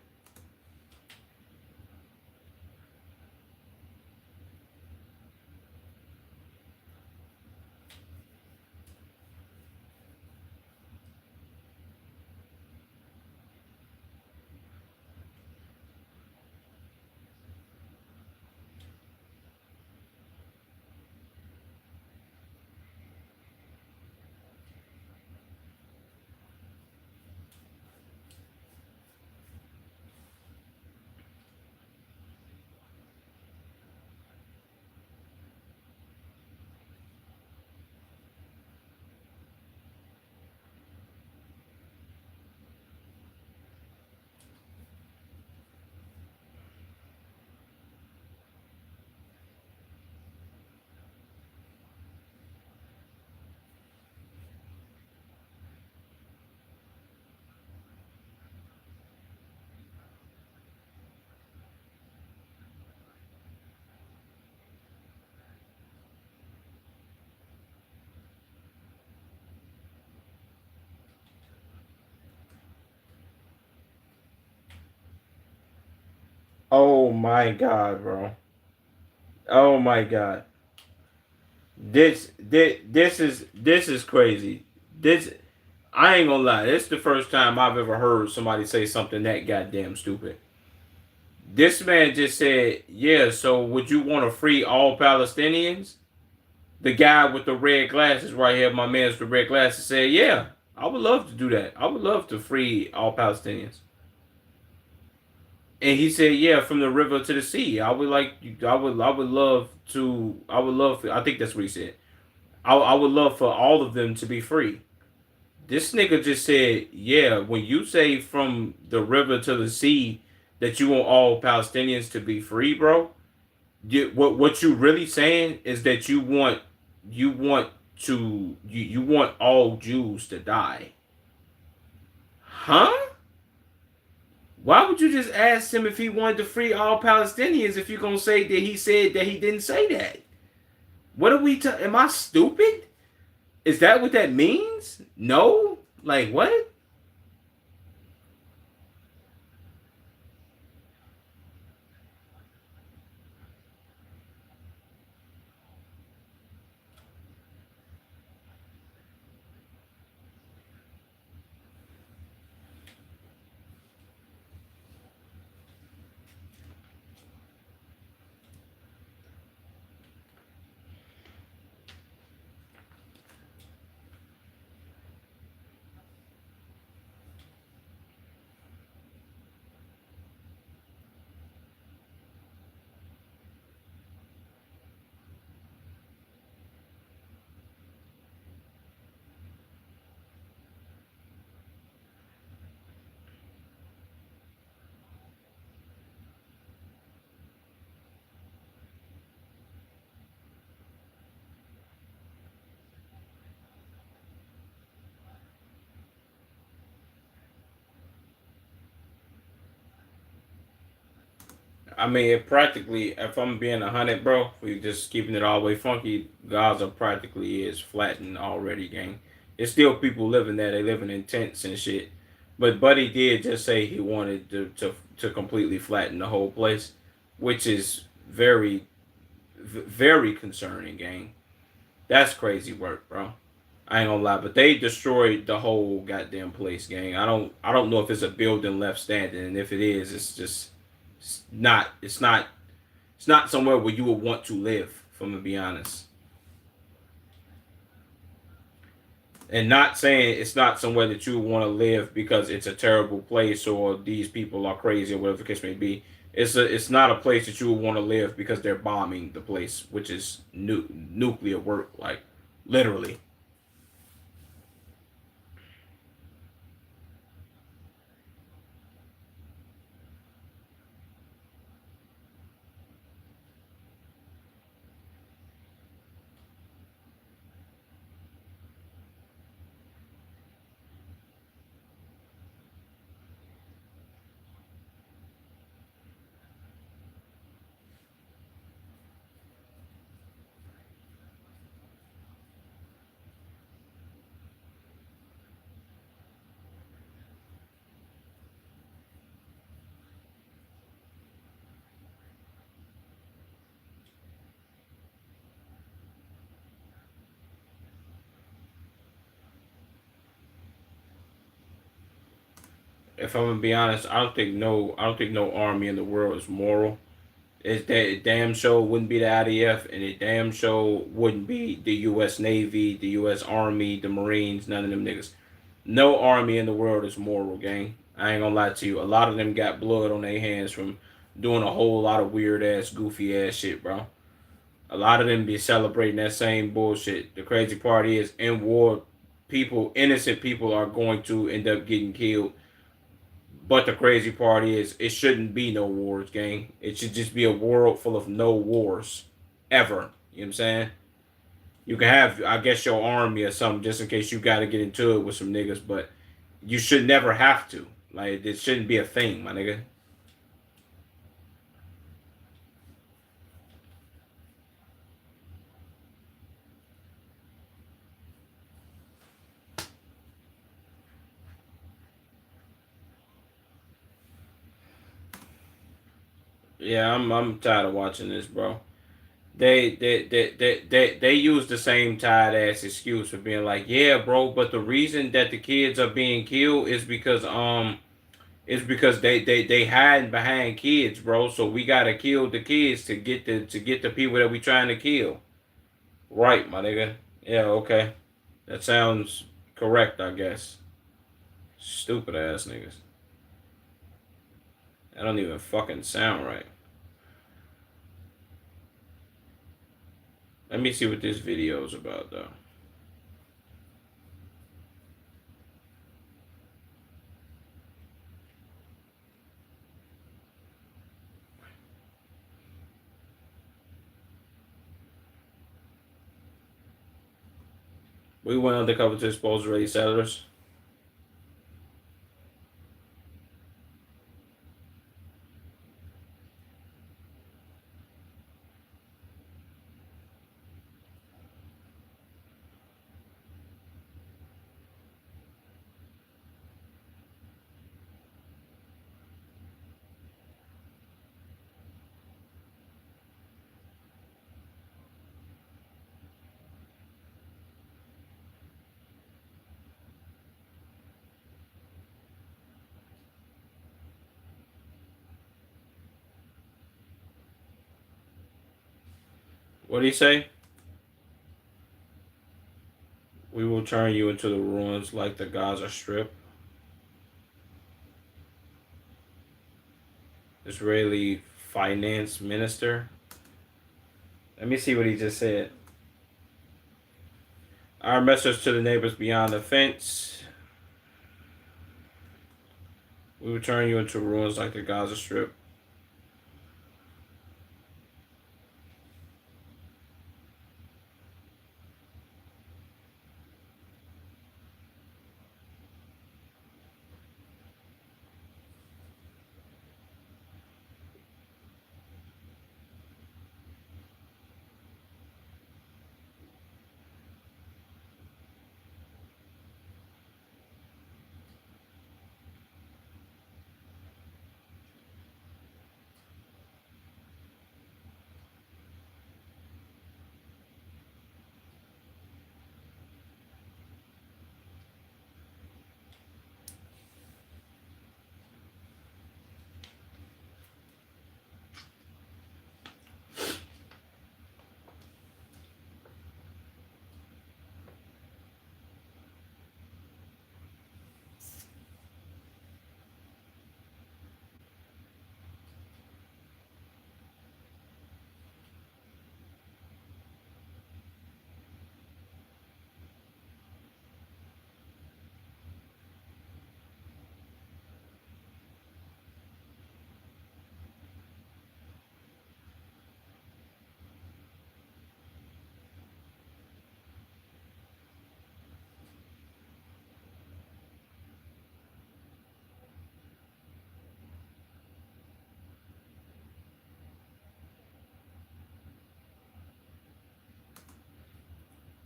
Oh my god, bro. Oh my god. This is crazy. This I ain't gonna lie. This is the first time I've ever heard somebody say something that goddamn stupid. This man just said, "Yeah, so would you want to free all Palestinians?" The guy with the red glasses right here, my man's with the red glasses, said, "Yeah, I would love to do that. I would love to free all Palestinians." And he said, "Yeah, from the river to the sea. I would like. I would love to. I would love. I think that's what he said. I would love for all of them to be free." This nigga just said, "Yeah, when you say from the river to the sea that you want all Palestinians to be free, bro, what you really saying is that you want you want all Jews to die, huh?" Why would you just ask him if he wanted to free all Palestinians if you're gonna say that he said that he didn't say that? What are we? Am I stupid? Is that what that means? No. Like what? I mean, it practically, if I'm being 100, bro, we just keeping it all the way funky. Gaza practically is flattened already, gang. It's still people living there. They living in tents and shit. But Buddy did just say he wanted to completely flatten the whole place, which is very concerning, gang. That's crazy work, bro. I ain't gonna lie, but they destroyed the whole goddamn place, gang. I don't know if it's a building left standing, and if it is, it's just it's not somewhere where you would want to live. If I'm gonna be honest, and not saying it's not somewhere that you want to live because it's a terrible place or these people are crazy or whatever the case may be. It's not a place that you would want to live because they're bombing the place, which is nuclear work, like literally. If I'm gonna be honest, I don't think no army in the world is moral. It's that it damn show wouldn't be the IDF, and it damn show wouldn't be the U.S. Navy, the U.S. Army, the Marines. None of them niggas. No army in the world is moral, gang. I ain't gonna lie to you. A lot of them got blood on their hands from doing a whole lot of weird ass, goofy ass shit, bro. A lot of them be celebrating that same bullshit. The crazy part is, in war, innocent people are going to end up getting killed. But the crazy part is, it shouldn't be no wars, gang. It should just be a world full of no wars, ever. You know what I'm saying? You can have, I guess, your army or something just in case you got to get into it with some niggas, but you should never have to. Like, it shouldn't be a thing, my nigga. Yeah, I'm tired of watching this, bro. They use the same tired ass excuse for being like, yeah, bro, but the reason that the kids are being killed is because they hiding behind kids, bro. So we gotta kill the kids to get the people that we trying to kill. Right, my nigga. Yeah, okay. That sounds correct, I guess. Stupid ass niggas. That don't even fucking sound right. Let me see what this video is about, though. We went undercover to expose race settlers. What did he say? We will turn you into the ruins like the Gaza Strip. Israeli finance minister. Let me see what he just said. Our message to the neighbors beyond the fence. We will turn you into ruins like the Gaza Strip.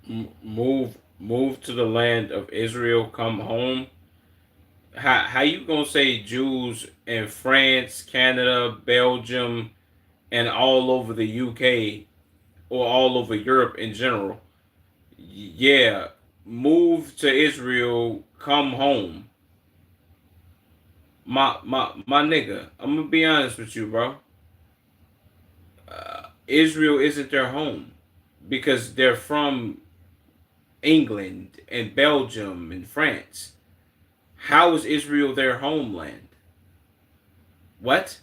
Move to the land of Israel, come home. How you gonna say Jews in France, Canada, Belgium, and all over the UK or all over Europe in general? Yeah, move to Israel, come home. My nigga, I'm gonna be honest with you, bro. Israel isn't their home because they're from England and Belgium and France. How is Israel their homeland? What?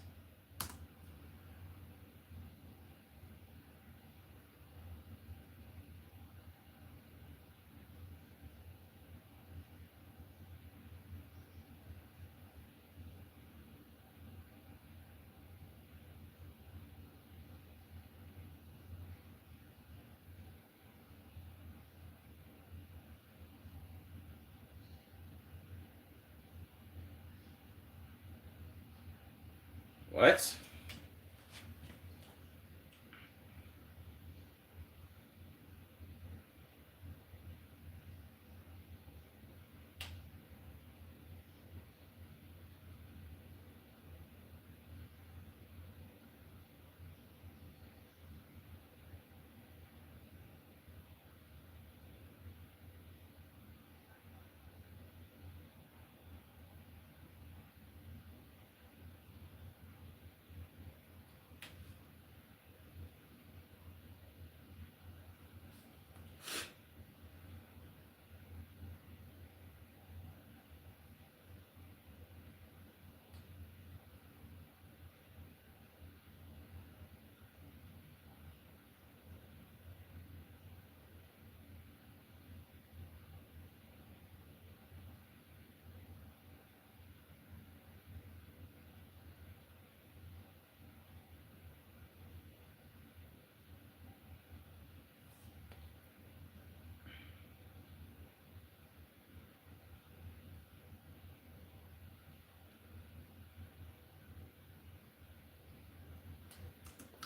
What?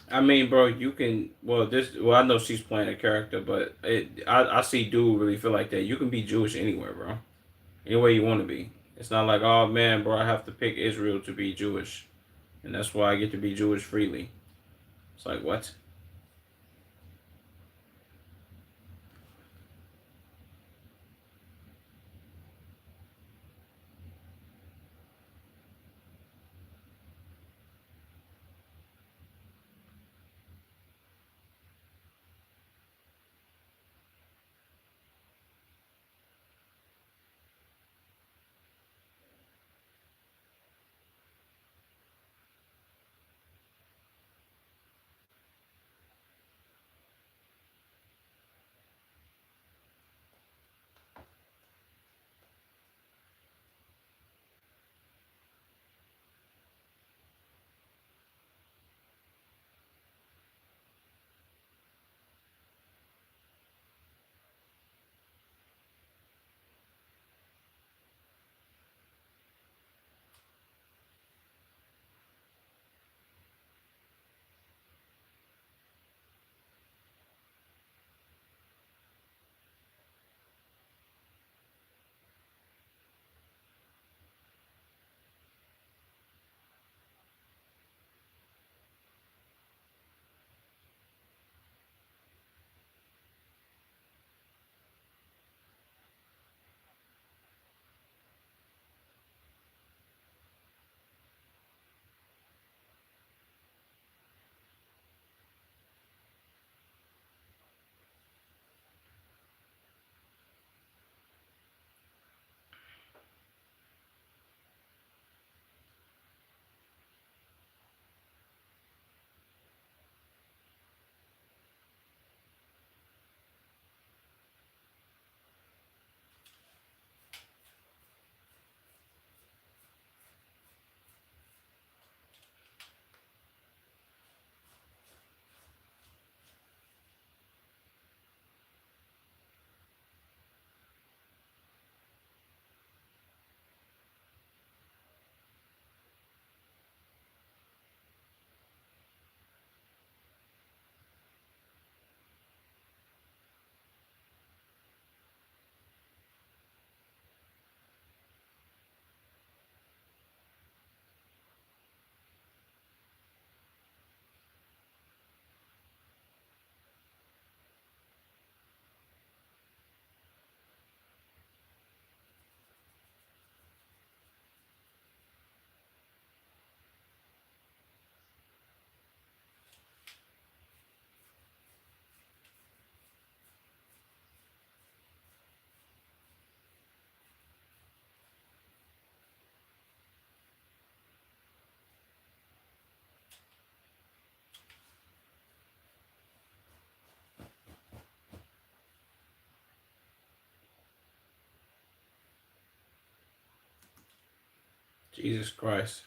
I mean, bro, you can. Well, this. Well, I know she's playing a character, but I see dude really feel like that. You can be Jewish anywhere, bro. Anywhere you want to be. It's not like, oh man, bro, I have to pick Israel to be Jewish, and that's why I get to be Jewish freely. It's like what? Jesus Christ.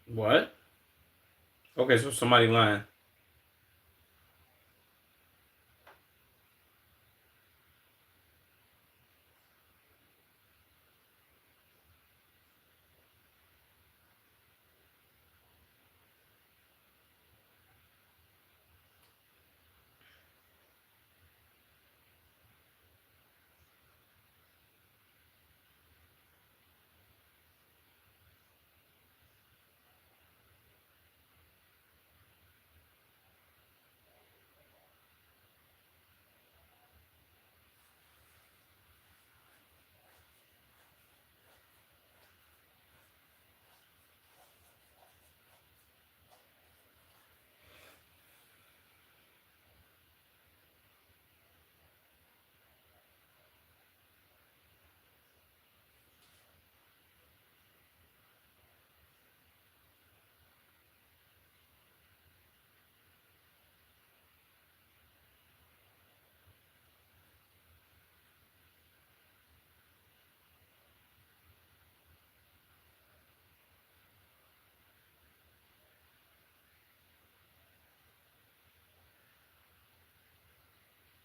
What? Okay, so somebody lying.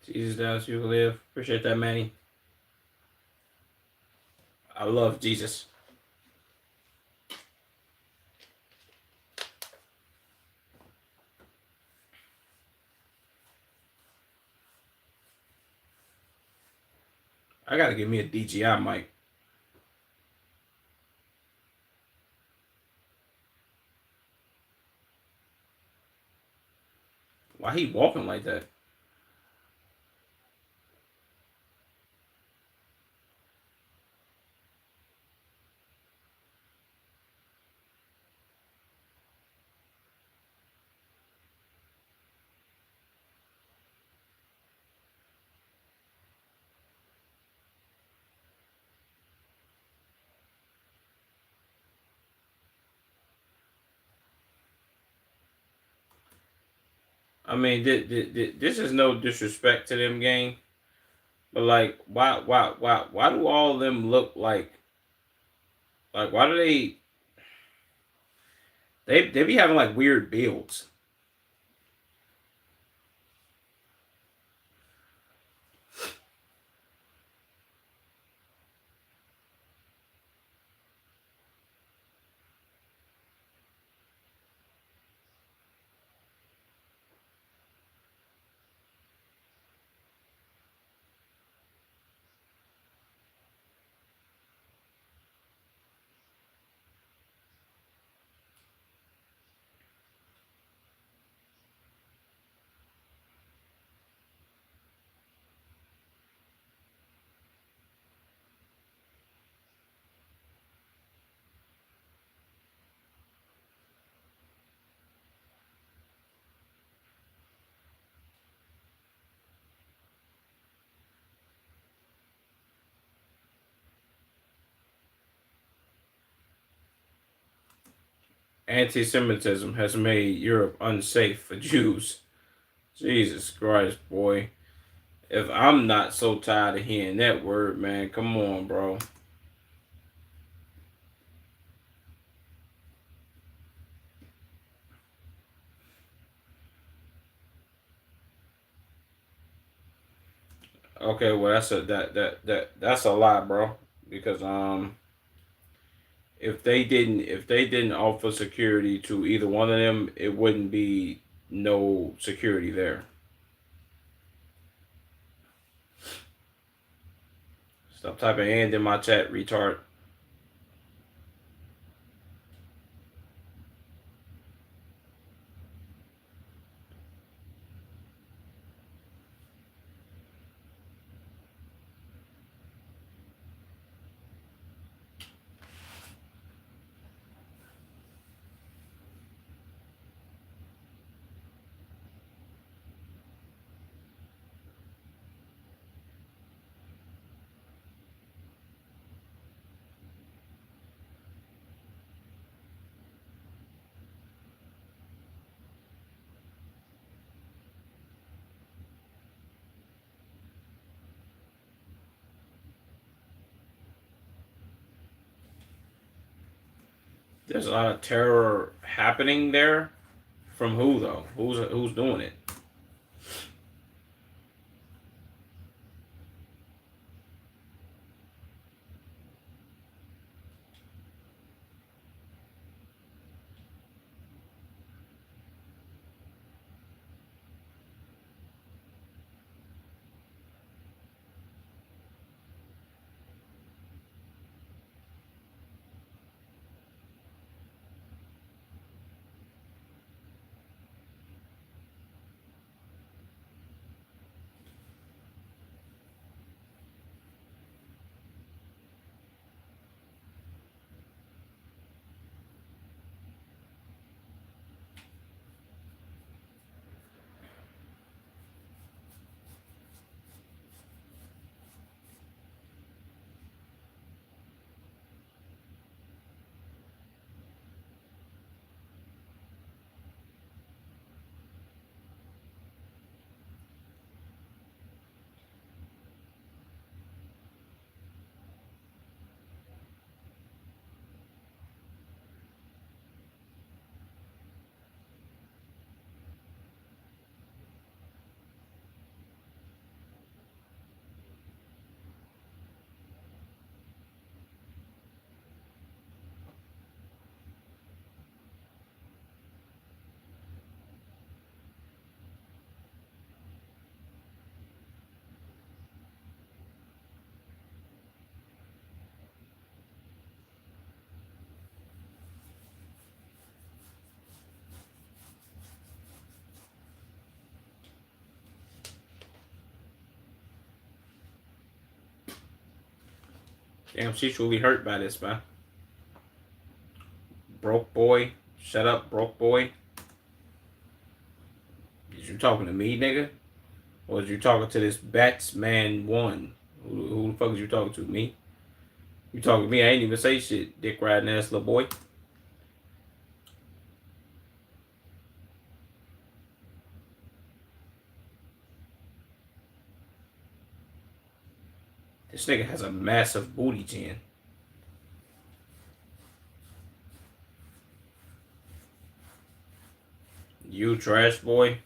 Jesus down so you live. Appreciate that, Manny. I love Jesus. I gotta give me a DJI mic. Why he walking like that? I mean, this is no disrespect to them, gang, but like, why do all of them look like, why do they be having like weird builds? Anti-Semitism has made Europe unsafe for Jews. Jesus Christ, boy. If I'm not so tired of hearing that word, man, come on, bro. Okay, well that's a lot, bro. Because if they didn't offer security to either one of them, it wouldn't be no security there. Stop typing "and" in my chat, retard. There's a lot of terror happening there. From who though? Who's doing it? Damn, she's truly hurt by this, man. Broke boy. Shut up, broke boy. Is you talking to me, nigga? Or is you talking to this Batsman one? Who the fuck is you talking to? Me? You talking to me? I ain't even say shit, dick riding ass little boy. This nigga has a massive booty chin. You trash boy.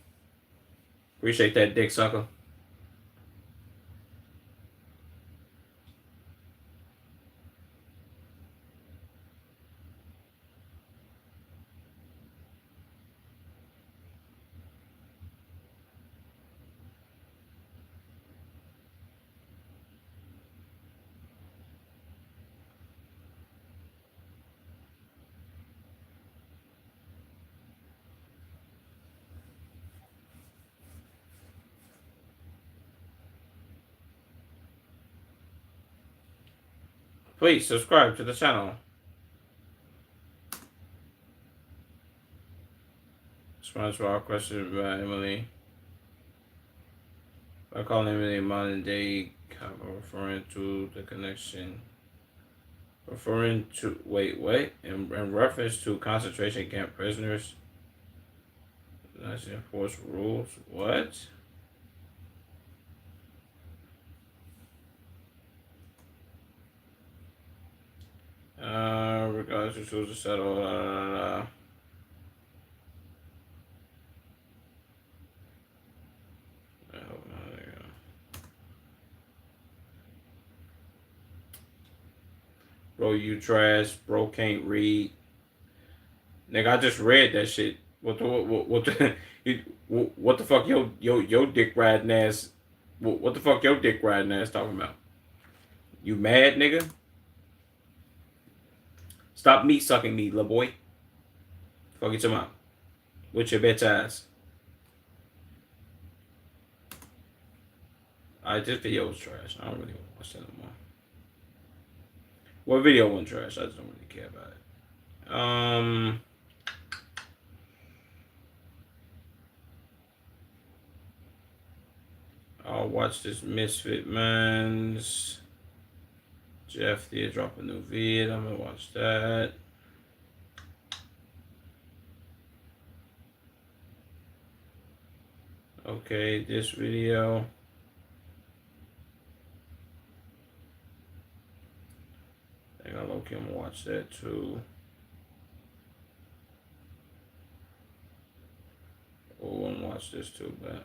Appreciate that, dick sucker. Please subscribe to the channel. SpongeBob question by Emily. By calling Emily modern day cover referring to the connection Referring to wait in reference to concentration camp prisoners. Let's enforce rules. What? Regardless of choose to settle. Bro, you trash. Bro, can't read. Nigga, I just read that shit. What the fuck your dick riding ass? What the fuck your dick riding ass talking about? You mad, nigga? Stop meat sucking me, little boy. Fuck you talking about with your bitch ass. Alright, this video was trash. I don't really want to watch that anymore. What video wasn't trash? I just don't really care about it. I'll watch this Misfit Man's. Jeff did drop a new vid. I'm gonna watch that. Okay, this video. I think I'll okay, I'm gonna watch that too. Oh, I'm gonna watch this too, but.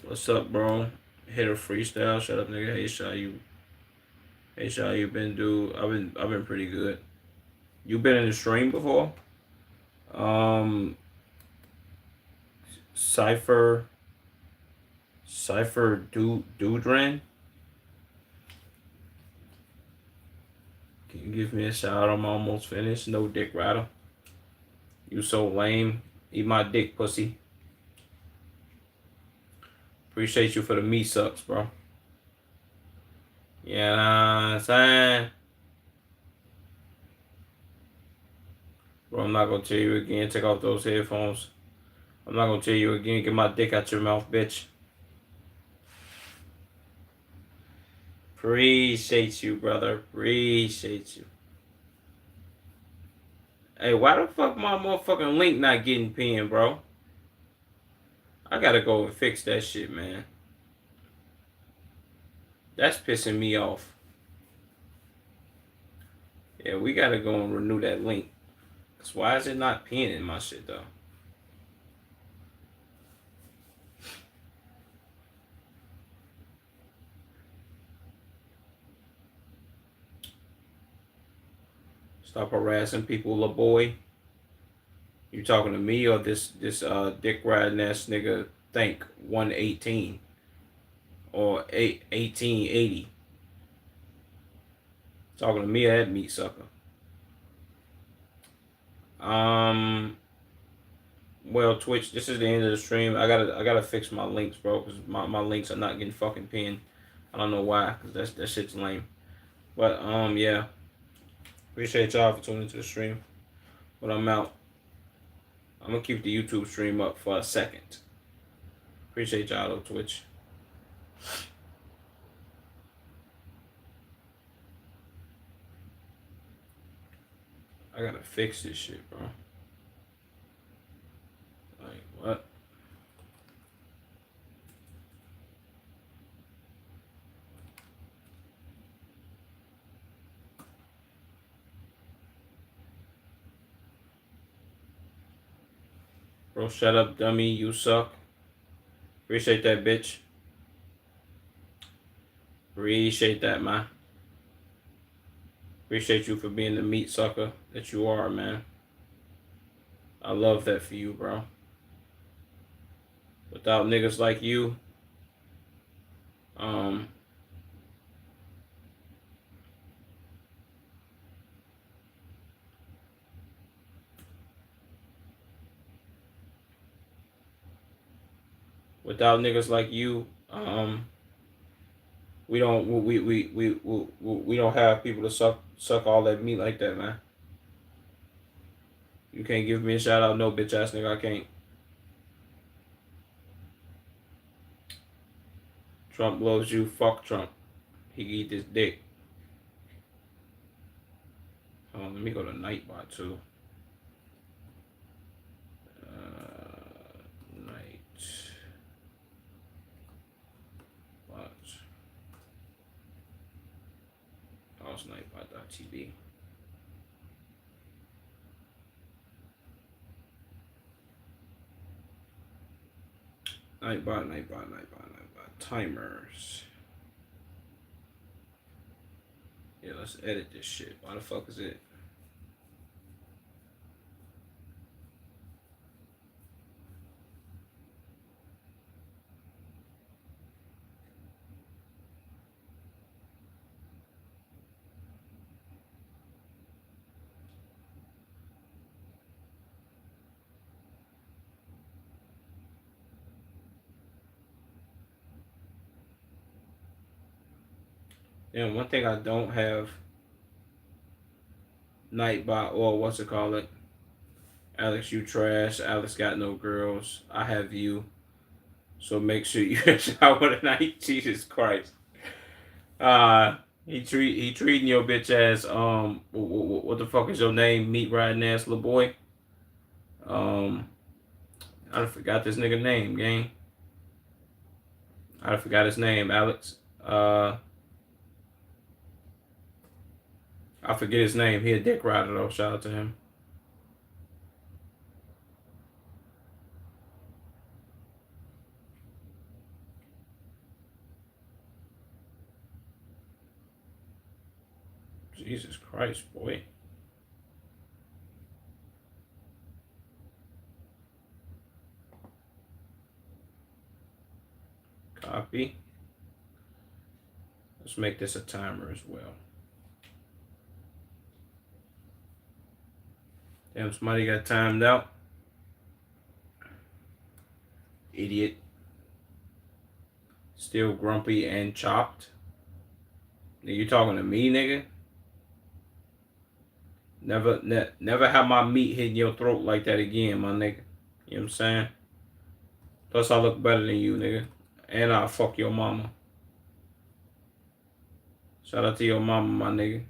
What's up, bro? Hit a freestyle. Shut up, nigga. Hey, Shy, you been, dude? I've been pretty good. You been in the stream before? Cypher Dudran. Can you give me a shout? I'm almost finished. No dick rider. You so lame. Eat my dick, pussy. Appreciate you for the meat sucks, bro. You know what I'm saying? Bro, I'm not gonna tell you again. Take off those headphones. I'm not gonna tell you again. Get my dick out your mouth, bitch. Appreciate you, brother. Appreciate you. Hey, why the fuck my motherfucking link not getting pinned, bro? I gotta go and fix that shit, man. That's pissing me off. Yeah, we gotta go and renew that link. Cause why is it not pinning my shit though? Stop harassing people, little boy. You talking to me or this dick riding ass nigga think 118 or 1880? Talking to me or that meat sucker? Well, Twitch, this is the end of the stream. I gotta fix my links, bro, because my links are not getting fucking pinned. I don't know why, because that shit's lame. But yeah. Appreciate y'all for tuning into the stream. But I'm out. I'm gonna keep the YouTube stream up for a second. Appreciate y'all though, Twitch. I gotta fix this shit, bro. Like, what? Bro, shut up, dummy. You suck. Appreciate that, bitch. Appreciate that, man. Appreciate you for being the meat sucker that you are, man. I love that for you, bro. Without niggas like you, without niggas like you, we don't have people to suck all that meat like that, man. You can't give me a shout out, no bitch ass nigga. I can't. Trump loves you. Fuck Trump. He can eat this dick. Let me go to Nightbot too. Nightbot. Oh, it's Nightbot.tv. Nightbot. Timers. Yeah, let's edit this shit. Why the fuck is it? Yeah, one thing I don't have Nightbot, or what's it called? It Alex, you trash. Alex got no girls. I have you. So make sure you shower tonight. Jesus Christ. He treating your bitch ass. What the fuck is your name? Meat riding ass little boy. Um, I forgot this nigga name, gang. I forgot his name, Alex. I forget his name. He a dick rider though. Shout out to him. Jesus Christ, boy. Copy. Let's make this a timer as well. Damn, somebody got timed out. Idiot. Still grumpy and chopped. You talking to me, nigga? Never have my meat hitting your throat like that again, my nigga. You know what I'm saying? Plus, I look better than you, nigga. And I'll fuck your mama. Shout out to your mama, my nigga.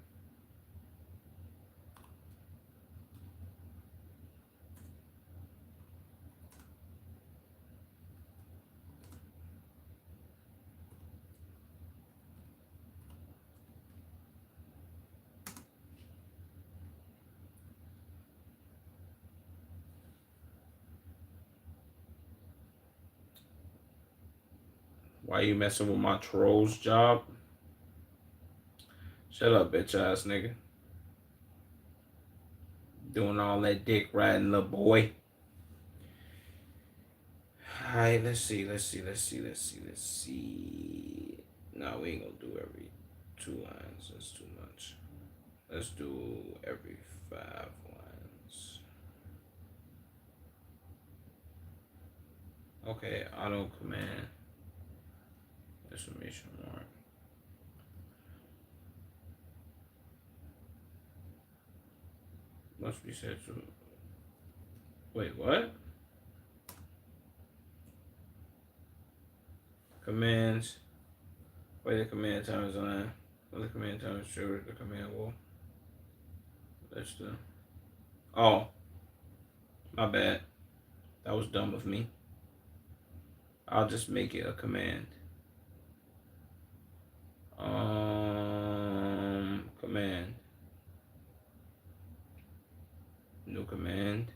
Why you messing with my trolls job? Shut up, bitch ass nigga. Doing all that dick riding, little boy. Alright, let's see. No, we ain't gonna do every 2 lines. That's too much. Let's do every 5 lines. Okay, auto command. Exclamation mark. Must be set to. Wait, what? Commands. Wait, the command time is on. Well, the command time is true. The command will. That's the. Oh. My bad. That was dumb of me. I'll just make it a command. Command. New command.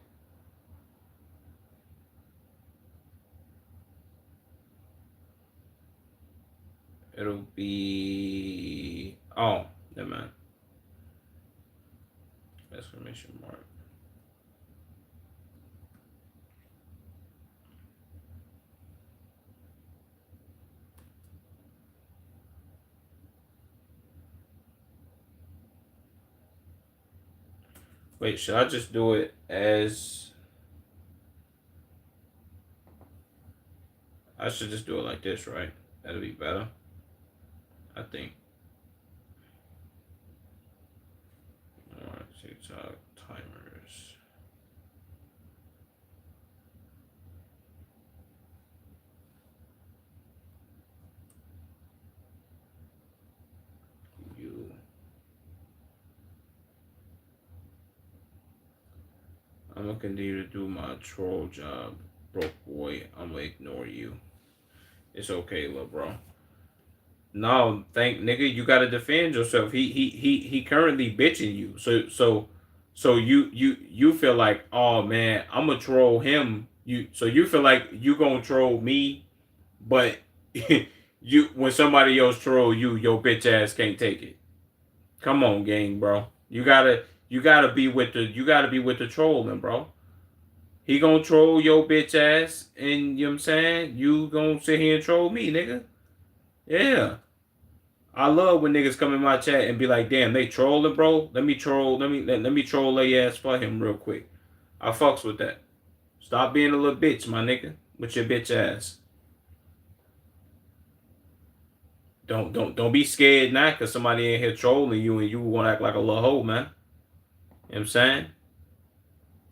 It'll be. Oh, never mind. Exclamation mark. Wait, should I just do it as... I should just do it like this, right? That'll be better, I think. Alright, TikTok timers. I'm gonna continue to do my troll job, broke boy. I'm gonna ignore you. It's okay, little bro. No, thank nigga, you gotta defend yourself. He currently bitching you. So you feel like, oh man, I'm gonna troll him. You feel like you gonna troll me, but you when somebody else troll you, your bitch ass can't take it. Come on, gang, bro. You gotta be with the trolling, bro. He gonna troll your bitch ass, and you know what I'm saying? You gonna sit here and troll me, nigga. Yeah. I love when niggas come in my chat and be like, damn, they trolling, bro. Let me troll their ass for him real quick. I fucks with that. Stop being a little bitch, my nigga. With your bitch ass. Don't be scared now cause somebody in here trolling you and you wanna act like a little hoe, man. You know what I'm saying?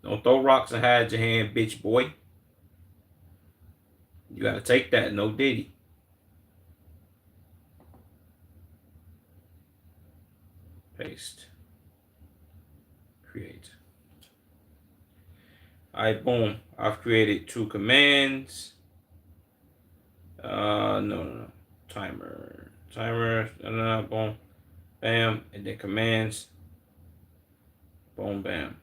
Don't throw rocks and hide your hand, bitch boy. You gotta take that, no diddy. Paste. Create. Alright, boom. I've created 2 commands. No. Timer. No. Boom. Bam. And then commands. Boom, bam.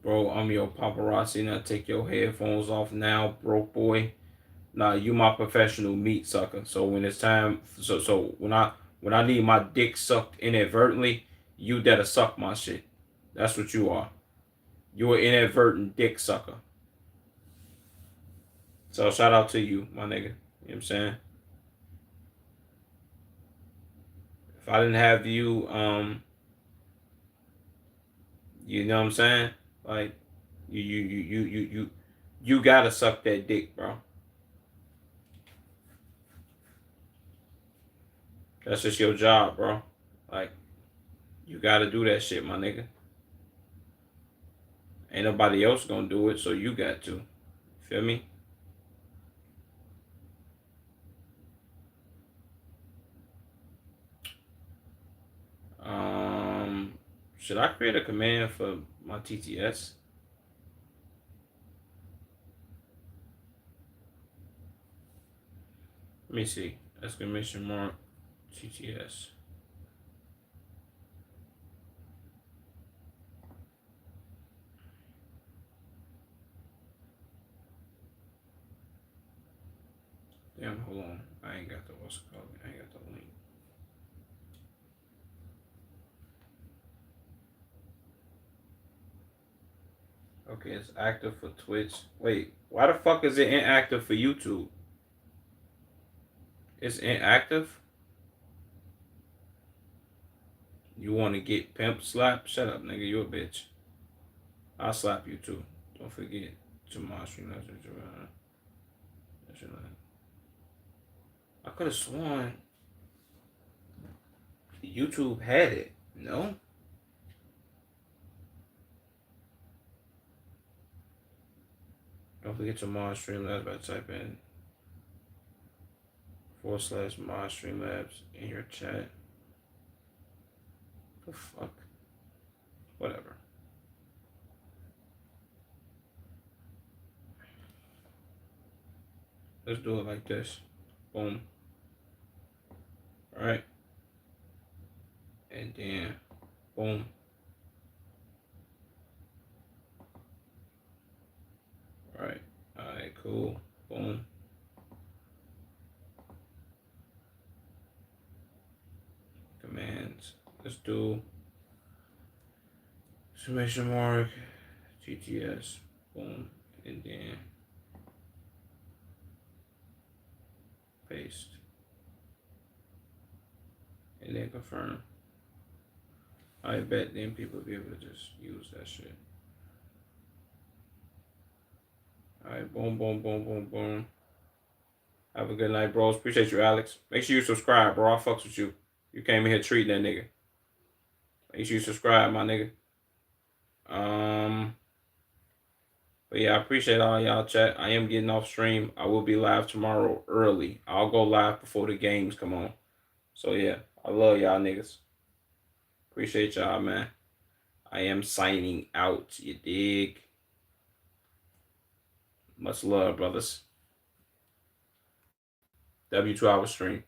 Bro, I'm your paparazzi. Now take your headphones off now, broke boy. Nah, you my professional meat sucker. So when it's time, so when I need my dick sucked inadvertently, you better suck my shit. That's what you are. You an inadvertent dick sucker. So shout out to you, my nigga. You know what I'm saying? If I didn't have you, you know what I'm saying? Like, you gotta suck that dick, bro. That's just your job, bro. Like, you gotta do that shit, my nigga. Ain't nobody else gonna do it, so you got to. Feel me? Should I create a command for my TTS? Let me see. Exclamation mark TTS. Damn, hold on. I ain't got the what's it called. I ain't got the link. Okay, it's active for Twitch. Wait, why the fuck is it inactive for YouTube? It's inactive? You want to get pimp slapped? Shut up, nigga. You a bitch. I'll slap you too. Don't forget to my stream. I could have sworn YouTube had it. No? Don't forget to mod Streamlabs by type in / mod Streamlabs in your chat. The fuck? Whatever. Let's do it like this. Boom. Alright. And then boom. Alright. Alright, cool. Boom. Commands. Let's do exclamation mark TTS. Boom. And then paste. And then confirm. I bet then people will be able to just use that shit. Alright, boom. Have a good night, bros. Appreciate you, Alex. Make sure you subscribe, bro. I fucks with you. You came in here treating that nigga. Make sure you subscribe, my nigga. But yeah, I appreciate all y'all chat. I am getting off stream. I will be live tomorrow early. I'll go live before the games come on. So yeah, I love y'all niggas. Appreciate y'all, man. I am signing out. You dig? Much love, brothers. W2 hour stream.